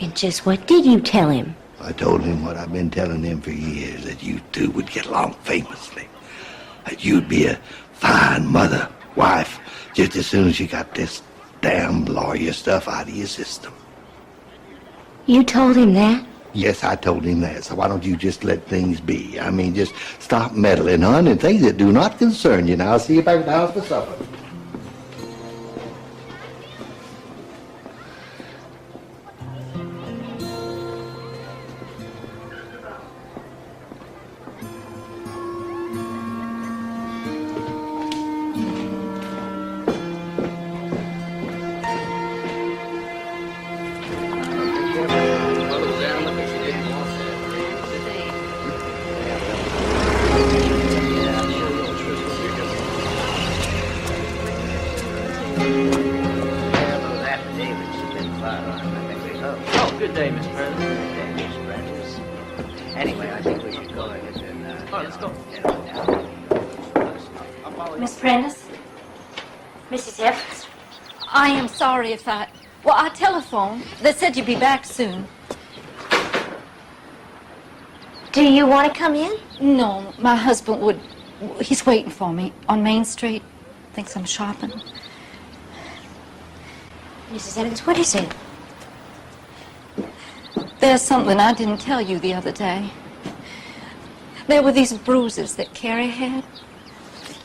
And just what did you tell him? I told him what I've been telling him for years, that you two would get along famously. That you'd be a fine mother, wife, just as soon as you got this damn lawyer stuff out of your system. You told him that? Yes, I told him that. So why don't you just let things be? I mean, just stop meddling, hon, in things that do not concern you. Now, I'll see you back at the house for supper. Good day, Miss Prentice. Good day, Miss Prentice. Anyway, I think we should go ahead and, let's go. Miss Prentice? Mrs. Evans? I am sorry if I... Well, I telephoned. They said you'd be back soon. Do you want to come in? No, my husband would... He's waiting for me on Main Street. Thinks I'm shopping. Mrs. Evans, what is it? There's something I didn't tell you the other day. There were these bruises that Carrie had.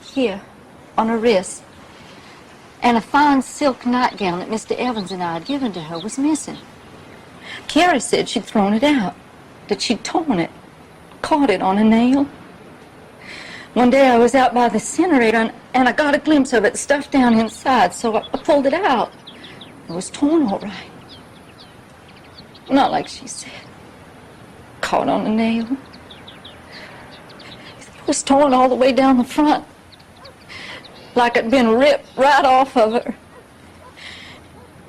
Here, on her wrist. And a fine silk nightgown that Mr. Evans and I had given to her was missing. Carrie said she'd thrown it out, that she'd torn it, caught it on a nail. One day I was out by the incinerator and I got a glimpse of it stuffed down inside, so I pulled it out. It was torn all right. Not like she said. Caught on a nail. It was torn all the way down the front. Like it'd been ripped right off of her.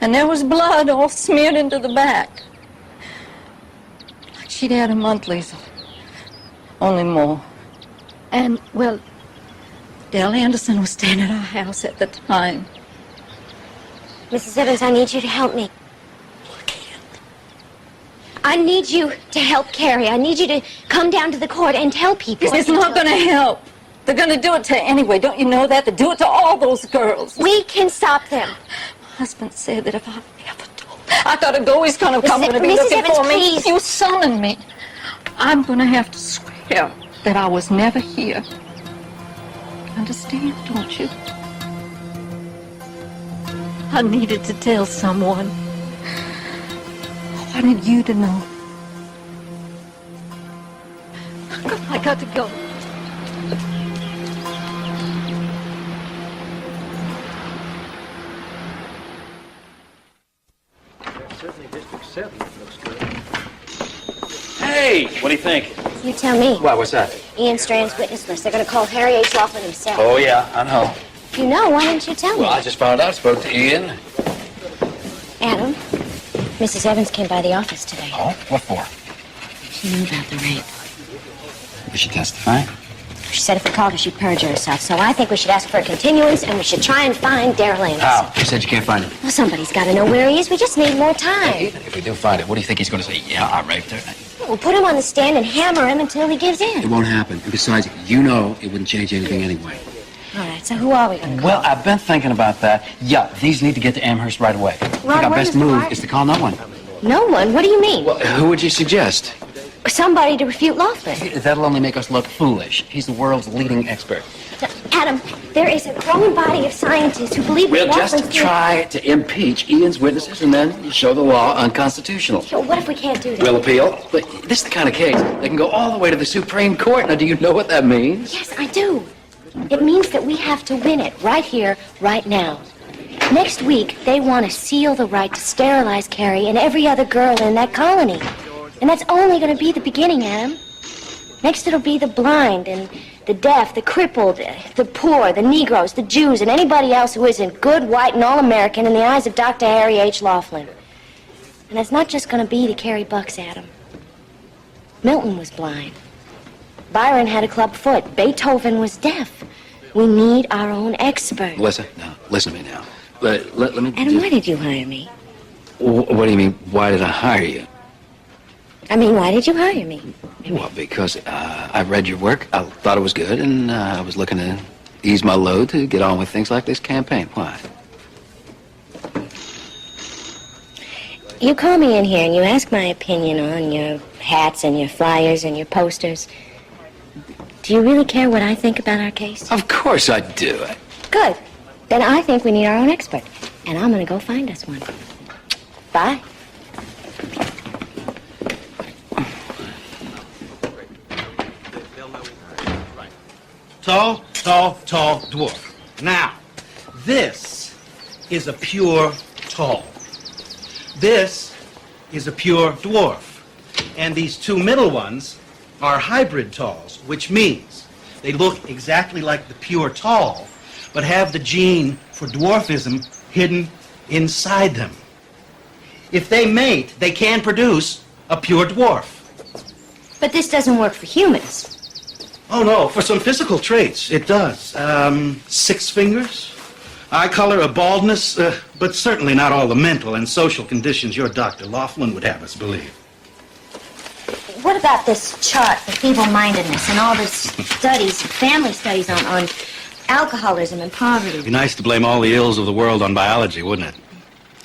And there was blood all smeared into the back. Like she'd had a monthly's. Only more. And, well, Dell Anderson was staying at our house at the time. Mrs. Evans, I need you to help me. I need you to help Carrie. I need you to come down to the court and tell people. It's not going to help. They're going to do it to her anyway. Don't you know that? They do it to all those girls. We can stop them. My husband said that if I ever told I thought a ghost gonna come to be Mrs. looking Evans, for me. please. You summoned me. I'm gonna have to swear that I was never here. Understand, don't you? I needed to tell someone. I wanted you to know. I got to go. Certainly District 7 looks good. Hey, what do you think? You tell me. What, what's that? Ian Strand's witness list. They're going to call Harry H. Laughlin himself. Oh, yeah, I know. If you know, why didn't you tell me? Well, I just found out. Spoke to Ian. Adam, Mrs. Evans came by the office today. Oh, what for? She knew about the rape. Is she testifying? She said if we called her, she'd perjure herself. So I think we should ask for a continuance, and we should try and find Daryl Amos. How? You said you can't find him. Well, somebody's got to know where he is. We just need more time. Even if we do find it, what do you think he's going to say? Yeah, I raped her. We'll put him on the stand and hammer him until he gives in. It won't happen. And besides, you know it wouldn't change anything anyway. All right, so who are we going to call? Well, I've been thinking about that. Yeah, these need to get to Amherst right away. I think our where best is the move part? is to call no one. No one? What do you mean? Well, who would you suggest? Somebody to refute Laughlin. That'll only make us look foolish. He's the world's leading expert. Adam, there is a growing body of scientists who believe We'll that just Laughlin's try to impeach Ian's witnesses and then show the law unconstitutional. Sure, what if we can't do that? We'll appeal. But this is the kind of case that can go all the way to the Supreme Court. Now, do you know what that means? Yes, I do. It means that we have to win it right here, right now. Next week, they want to seal the right to sterilize Carrie and every other girl in that colony. And that's only going to be the beginning, Adam. Next, it'll be the blind and the deaf, the crippled, the poor, the Negroes, the Jews, and anybody else who isn't good, white, and all-American in the eyes of Dr. Harry H. Laughlin. And that's not just going to be the Carrie Bucks, Adam. Milton was blind. Byron had a club foot. Beethoven was deaf. We need our own expert. Listen to me now. Let me... Adam, why did you hire me? What do you mean, why did I hire you? I mean, why did you hire me? Well, because I read your work, I thought it was good, and I was looking to ease my load to get on with things like this campaign. Why? You call me in here and you ask my opinion on your hats and your flyers and your posters. Do you really care what I think about our case? Of course I do. Good. Then I think we need our own expert. And I'm going to go find us one. Bye. Tall, tall, tall dwarf. Now, this is a pure tall. This is a pure dwarf. And these two middle ones are hybrid talls, which means they look exactly like the pure tall, but have the gene for dwarfism hidden inside them. If they mate, they can produce a pure dwarf. But this doesn't work for humans. Oh, no, for some physical traits, it does. 6 fingers, eye color, a baldness, but certainly not all the mental and social conditions your Dr. Laughlin would have us believe. What about this chart for feeble-mindedness and all this studies, family studies on alcoholism and poverty? It'd be nice to blame all the ills of the world on biology, wouldn't it?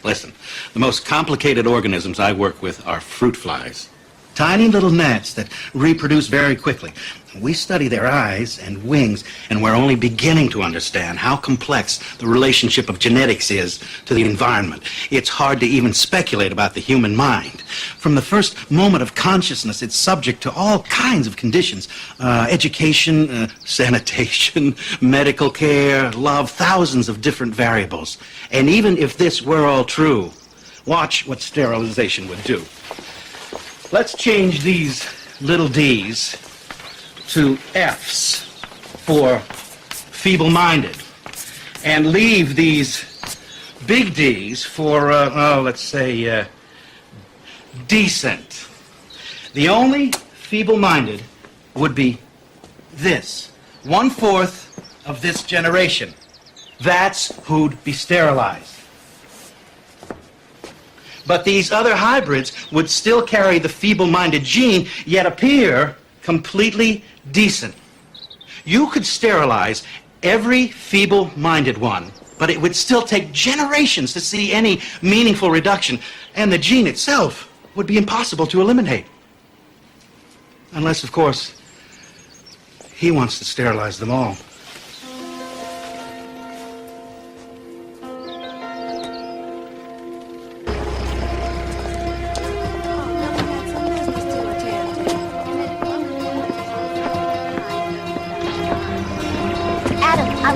Listen, the most complicated organisms I work with are fruit flies. Tiny little gnats that reproduce very quickly. We study their eyes and wings, and we're only beginning to understand how complex the relationship of genetics is to the environment. It's hard to even speculate about the human mind. From the first moment of consciousness, it's subject to all kinds of conditions. Education, sanitation, medical care, love, thousands of different variables. And even if this were all true, watch what sterilization would do. Let's change these little d's to F's for feeble-minded, and leave these big D's for, let's say, decent. The only feeble-minded would be this, 1/4 of this generation. That's who'd be sterilized. But these other hybrids would still carry the feeble-minded gene, yet appear completely decent. You could sterilize every feeble-minded one But it would still take generations to see any meaningful reduction, and the gene itself would be impossible to eliminate. Unless, of course, he wants to sterilize them all.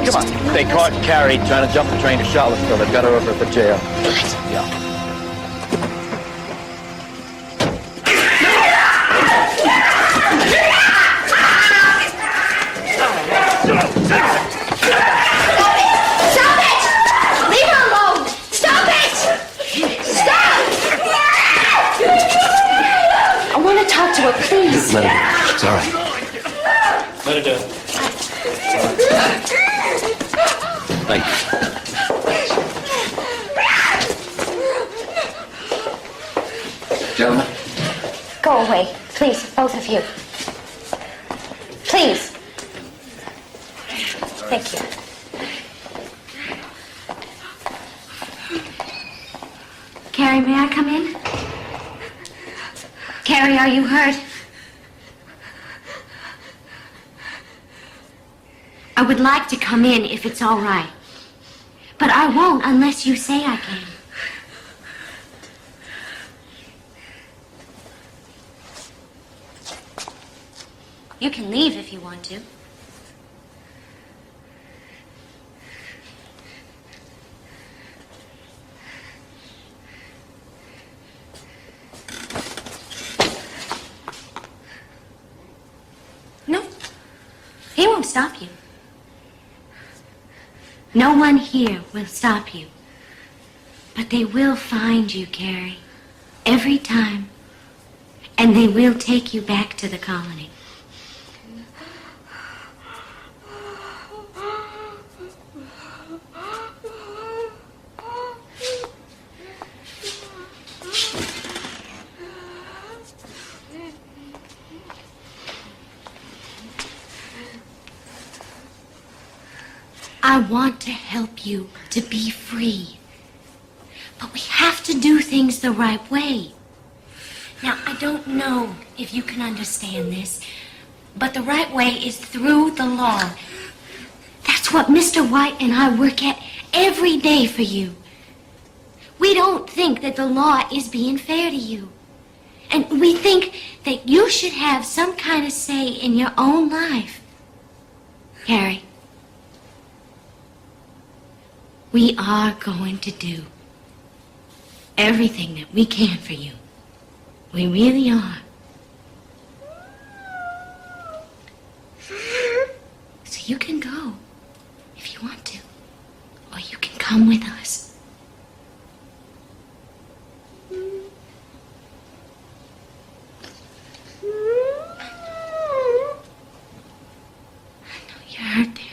Come on. They caught Carrie trying to jump the train to Charlottesville. They've got her over at the jail. Yeah. Stop it! Leave her alone! Stop it! Stop! I want to talk to her, please. Let her. It's all right. Let her do it. Thank you. Gentlemen. Go away, please, both of you. Please. Thank you. Carrie, may I come in? Carrie, are you hurt? I would like to come in if it's all right. But I won't unless you say I can. You can leave if you want to. No. He won't stop you. No one here will stop you. But they will find you, Carrie. Every time. And they will take you back to the colony. I want to help you to be free. But we have to do things the right way. Now, I don't know if you can understand this, but the right way is through the law. That's what Mr. White and I work at every day for you. We don't think that the law is being fair to you. And we think that you should have some kind of say in your own life. Harry, we are going to do everything that we can for you. We really are. So you can go if you want to, or you can come with us. I know you're hurt there.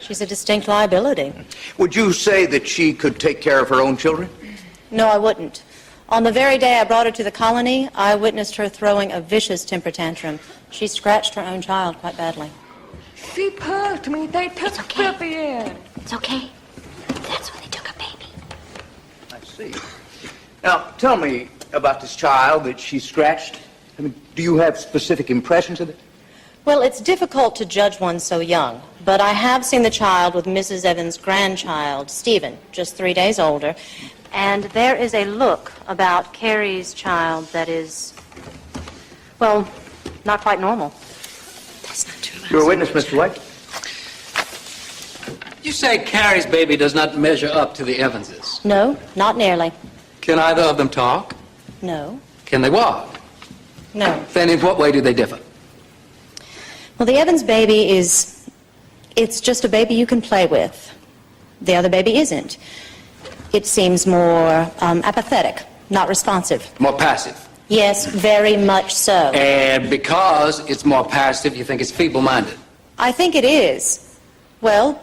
She's a distinct liability. Would you say that she could take care of her own children? No, I wouldn't. On the very day I brought her to the colony, I witnessed her throwing a vicious temper tantrum. She scratched her own child quite badly. She poked me. They took Pippi in. It's okay. That's when they took a baby. I see. Now, tell me about this child that she scratched. I mean, do you have specific impressions of it? Well, it's difficult to judge one so young, but I have seen the child with Mrs. Evans' grandchild, Stephen, just 3 days older, and there is a look about Carrie's child that is, well, not quite normal. That's not true. You're a witness, Mr. White. You say Carrie's baby does not measure up to the Evanses. No, not nearly. Can either of them talk? No. Can they walk? No. Then in what way do they differ? Well, the Evans baby it's just a baby you can play with. The other baby isn't. It seems more apathetic, Not responsive. More passive. Yes, very much so. And because it's more passive, you think it's feeble-minded. I think it is. Well,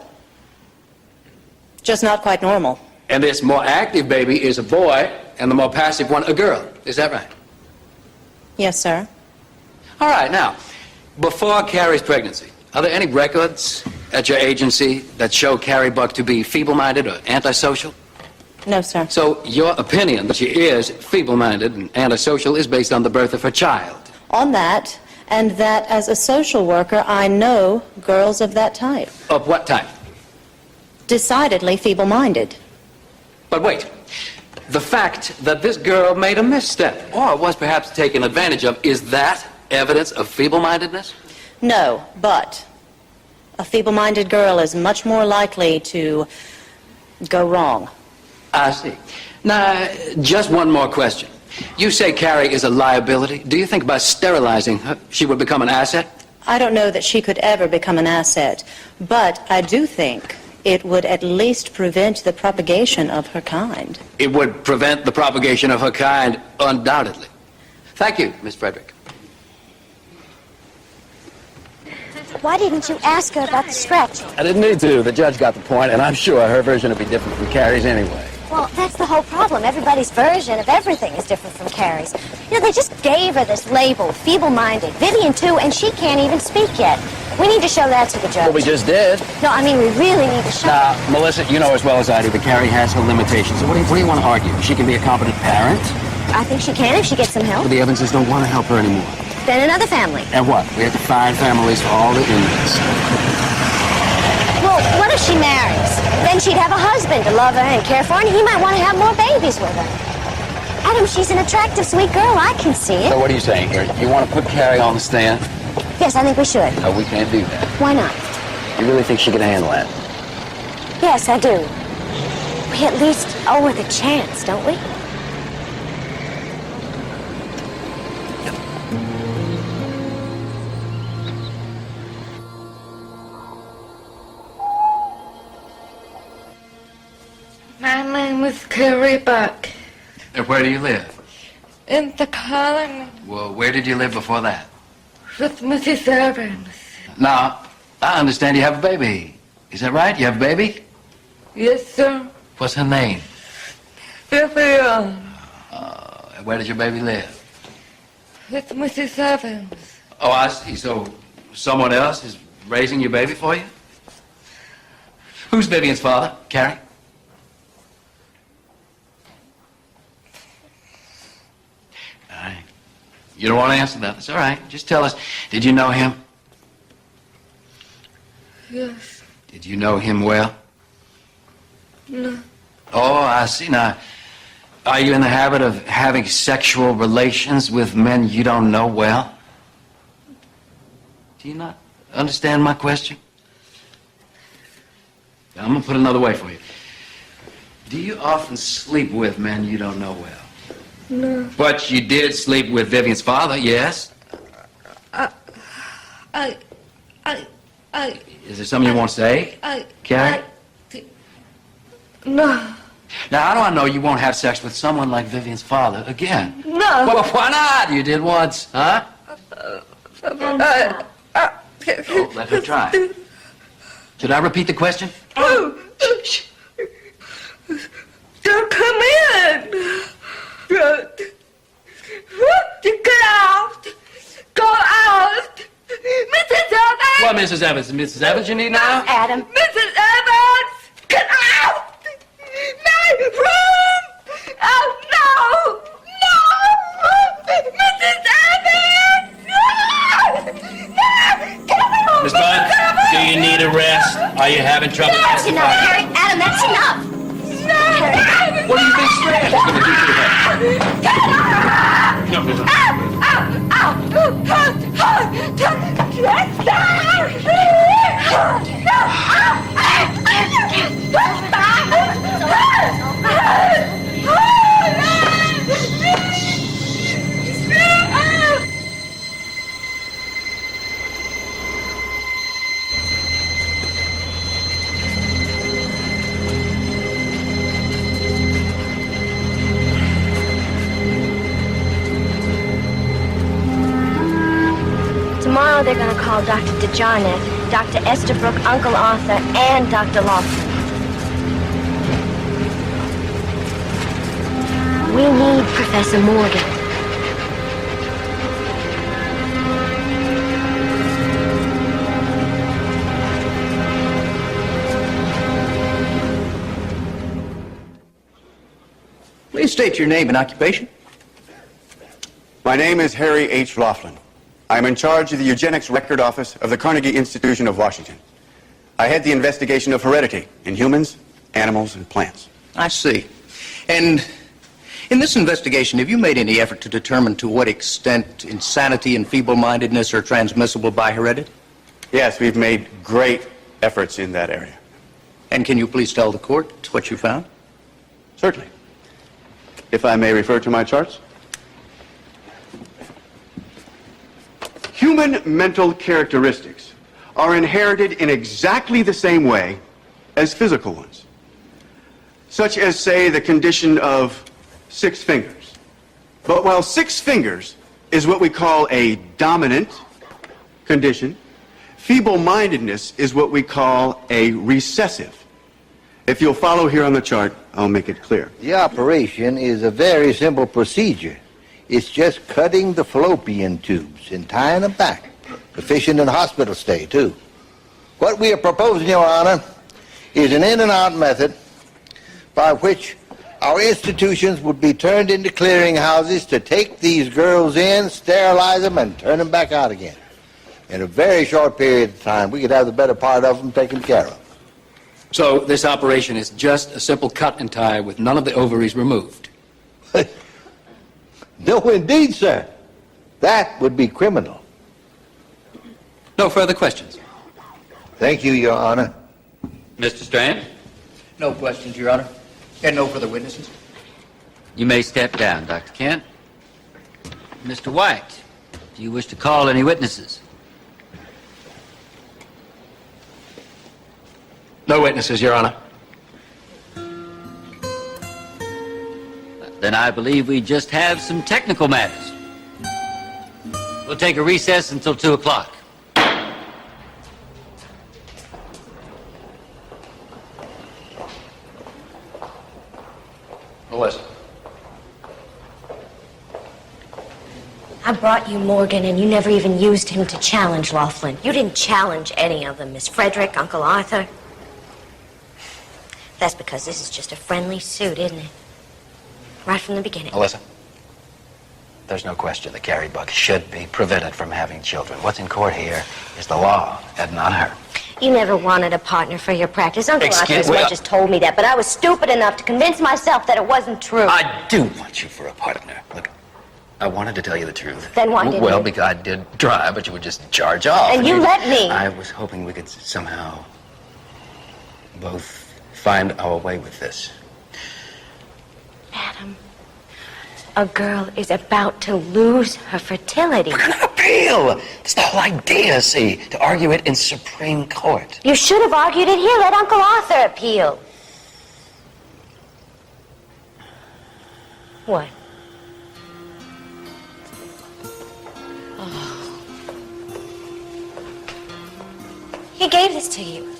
just not quite normal. And this more active baby is a boy, and the more passive one, a girl. Is that right? Yes, sir. All right, now, before Carrie's pregnancy, are there any records at your agency that show Carrie Buck to be feeble-minded or antisocial? No, sir. So your opinion that she is feeble-minded and antisocial is based on the birth of her child? On that, and that as a social worker, I know girls of that type. Of what type? Decidedly feeble-minded. But wait, the fact that this girl made a misstep, or was perhaps taken advantage of, is that evidence of feeble-mindedness? No, but a feeble-minded girl is much more likely to go wrong. I see. Now, just one more question. You say Carrie is a liability. Do you think by sterilizing her, she would become an asset? I don't know that she could ever become an asset, but I do think it would at least prevent the propagation of her kind. It would prevent the propagation of her kind, undoubtedly. Thank you, Miss Frederick. Why didn't you ask her about the scratching? I didn't need to. The judge got the point, and I'm sure her version would be different from Carrie's anyway. Well, that's the whole problem. Everybody's version of everything is different from Carrie's. You know, they just gave her this label, feeble-minded. Vivian, too, and she can't even speak yet. We need to show that to the judge. Well, we just did. No, I mean, we really need to show Now, Melissa, you know as well as I do that Carrie has her limitations. So what do you want to argue? She can be a competent parent? I think she can if she gets some help. But the Evanses don't want to help her anymore. Then another family. And what? We have to find families for all the inmates. Well, what if she marries? Then she'd have a husband to love her and care for her, and he might want to have more babies with her. Adam, she's an attractive, sweet girl. I can see it. So what are you saying here? You want to put Carrie on the stand? Yes, I think we should. No, we can't do that. Why not? You really think she can handle that? Yes, I do. We at least owe her the chance, don't we? My name is Carrie Buck. And where do you live? In the colony Well, where did you live before that? with Mrs. Evans. Now, I understand you have a baby. Is that right? You have a baby? Yes, sir. What's her name? Vivian. Where does your baby live? With Mrs. Evans. Oh, I see. So someone else is raising your baby for you? Who's Vivian's father? Carrie? All right. You don't want to answer that. That's all right. Just tell us, did you know him? Yes. Did you know him well? No. Oh, I see. Now, are you in the habit of having sexual relations with men you don't know well? Do you not understand my question? I'm going to put it another way for you. Do you often sleep with men you don't know well? No. But you did sleep with Vivian's father, yes? I. Is there something you want to say, Carrie? No. Now, how do I know you won't have sex with someone like Vivian's father again? No. Well, why not? You did once, huh? Oh, let her try. Should I repeat the question? Don't come in. Get out. Go out. Mrs. Evans. Well, Mrs. Evans. Mrs. Evans, you need now? Adam. Mrs. Evans. Get out. My room. Oh, no. No. Mrs. Evans. Miss Budd, do you need a rest? Are you having trouble? That's enough, Harry. Adam, that's enough. What do you think's Strand is going to do to her? No, Miss tomorrow they're going to call Dr. DeJarnett, Dr. Estabrook, Uncle Arthur, and Dr. Lawson. We need Professor Morgan. Please state your name and occupation. My name is Harry H. Laughlin. I am in charge of the Eugenics Record Office of the Carnegie Institution of Washington. I head the investigation of heredity in humans, animals, and plants. I see. And in this investigation, have you made any effort to determine to what extent insanity and feeble-mindedness are transmissible by heredity? Yes, we've made great efforts in that area. And can you please tell the court what you found? Certainly. If I may refer to my charts. Human mental characteristics are inherited in exactly the same way as physical ones, such as, say, the condition of 6 fingers. But while 6 fingers is what we call a dominant condition, feeble-mindedness is what we call a recessive. If you'll follow here on the chart, I'll make it clear. The operation is a very simple procedure. It's just cutting the fallopian tubes and tying them back. Efficient in hospital stay, too. What we are proposing, Your Honor, is an in-and-out method by which our institutions would be turned into clearinghouses to take these girls in, sterilize them, and turn them back out again. In a very short period of time, we could have the better part of them taken care of. So this operation is just a simple cut and tie with none of the ovaries removed? No, indeed, sir. That would be criminal. No further questions. Thank you, Your Honor. Mr. Strand? No questions, Your Honor. And no further witnesses. You may step down, Dr. Kent. Mr. White, do you wish to call any witnesses? No witnesses, Your Honor. Then I believe we just have some technical matters. We'll take a recess until 2 o'clock. Melissa. I brought you Morgan, and you never even used him to challenge Laughlin. You didn't challenge any of them, Miss Frederick, Uncle Arthur. That's because this is just a friendly suit, isn't it? Right from the beginning. Melissa, there's no question that Carrie Buck should be prevented from having children. What's in court here is the law, and not her. You never wanted a partner for your practice. Uncle Arthur as well, much as told me that, but I was stupid enough to convince myself that it wasn't true. I do want you for a partner. Look, I wanted to tell you the truth. Then why didn't Well, you? because I did try, but you would just charge off. And you let me. I was hoping we could somehow both find our way with this. Adam, a girl is about to lose her fertility. We're gonna appeal. That's the whole idea, see, to argue it in Supreme Court. You should have argued it here. Let Uncle Arthur appeal. What? Oh. He gave this to you.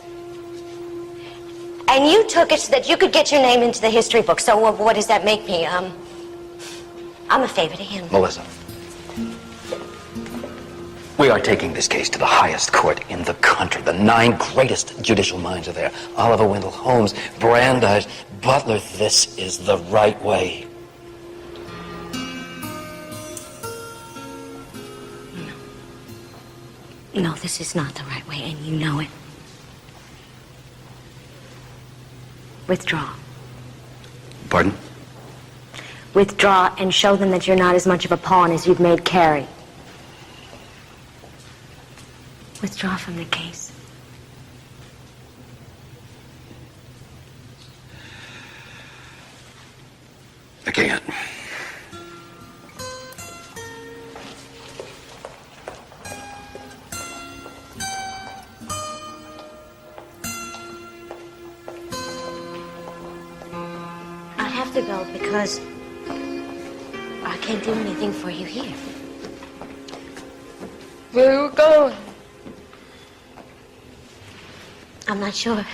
And you took it so that you could get your name into the history book. So what does that make me? I'm a favor to him. Melissa, we are taking this case to the highest court in the country. The 9 greatest judicial minds are there. Oliver Wendell Holmes, Brandeis, Butler. This is the right way. No, this is not the right way, and you know it. Withdraw. Pardon? Withdraw and show them that you're not as much of a pawn as you've made Carrie. Withdraw from the case. I can't. I have to go because I can't do anything for you here. Where are we going? I'm not sure.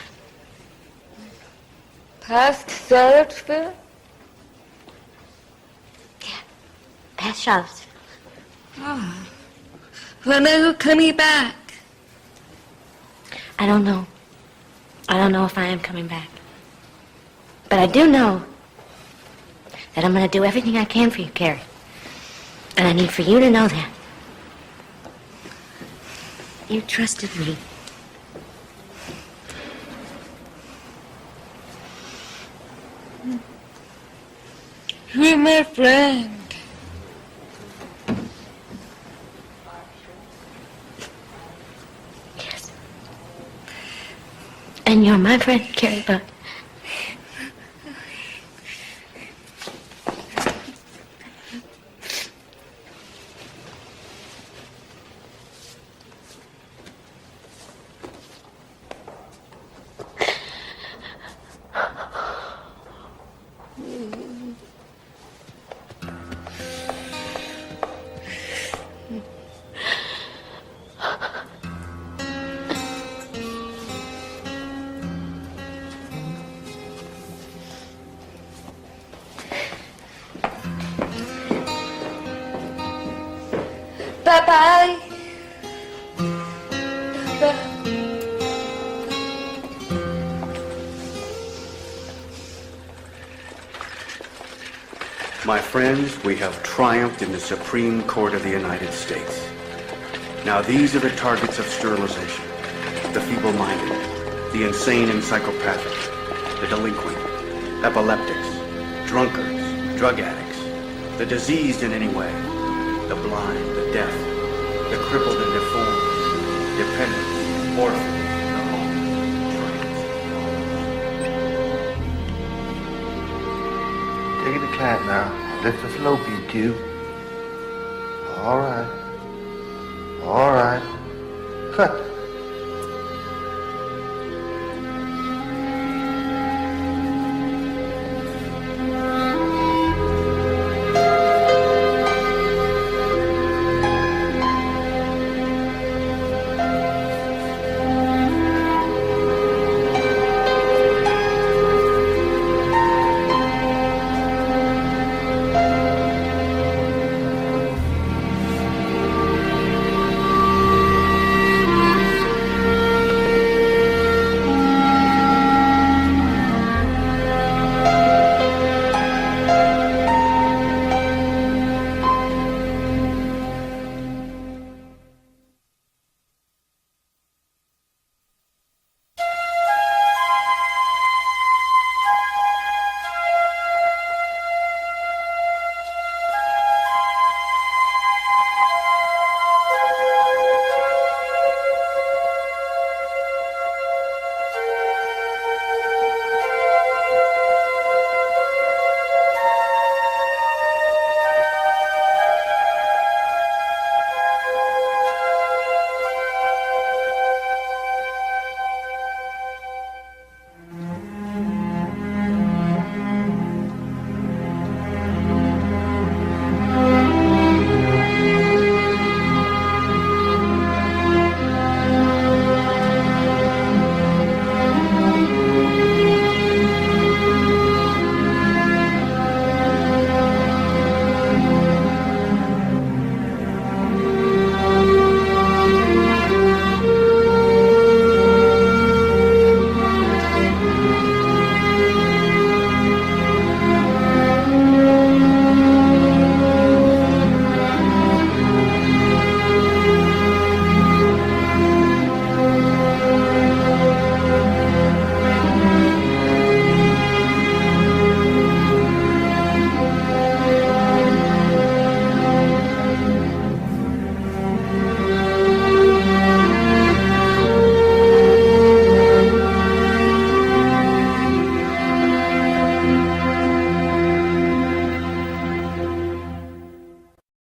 Past Charlottesville? Past Charlottesville. Oh. When are you coming back? I don't know. I don't know if I am coming back. But I do know that I'm going to do everything I can for you, Carrie. And I need for you to know that. You trusted me. You're my friend. Yes. And you're my friend, Carrie Buck. Bye-bye. My friends, we have triumphed in the Supreme Court of the United States. Now these are the targets of sterilization. The feeble-minded, the insane and psychopathic, the delinquent, epileptics, drunkards, drug addicts, the diseased in any way, the blind, the deaf, the crippled and deformed, dependent, orphan, the homeless. Take it to class now. Lift the slope, you two. All right. All right. Cut.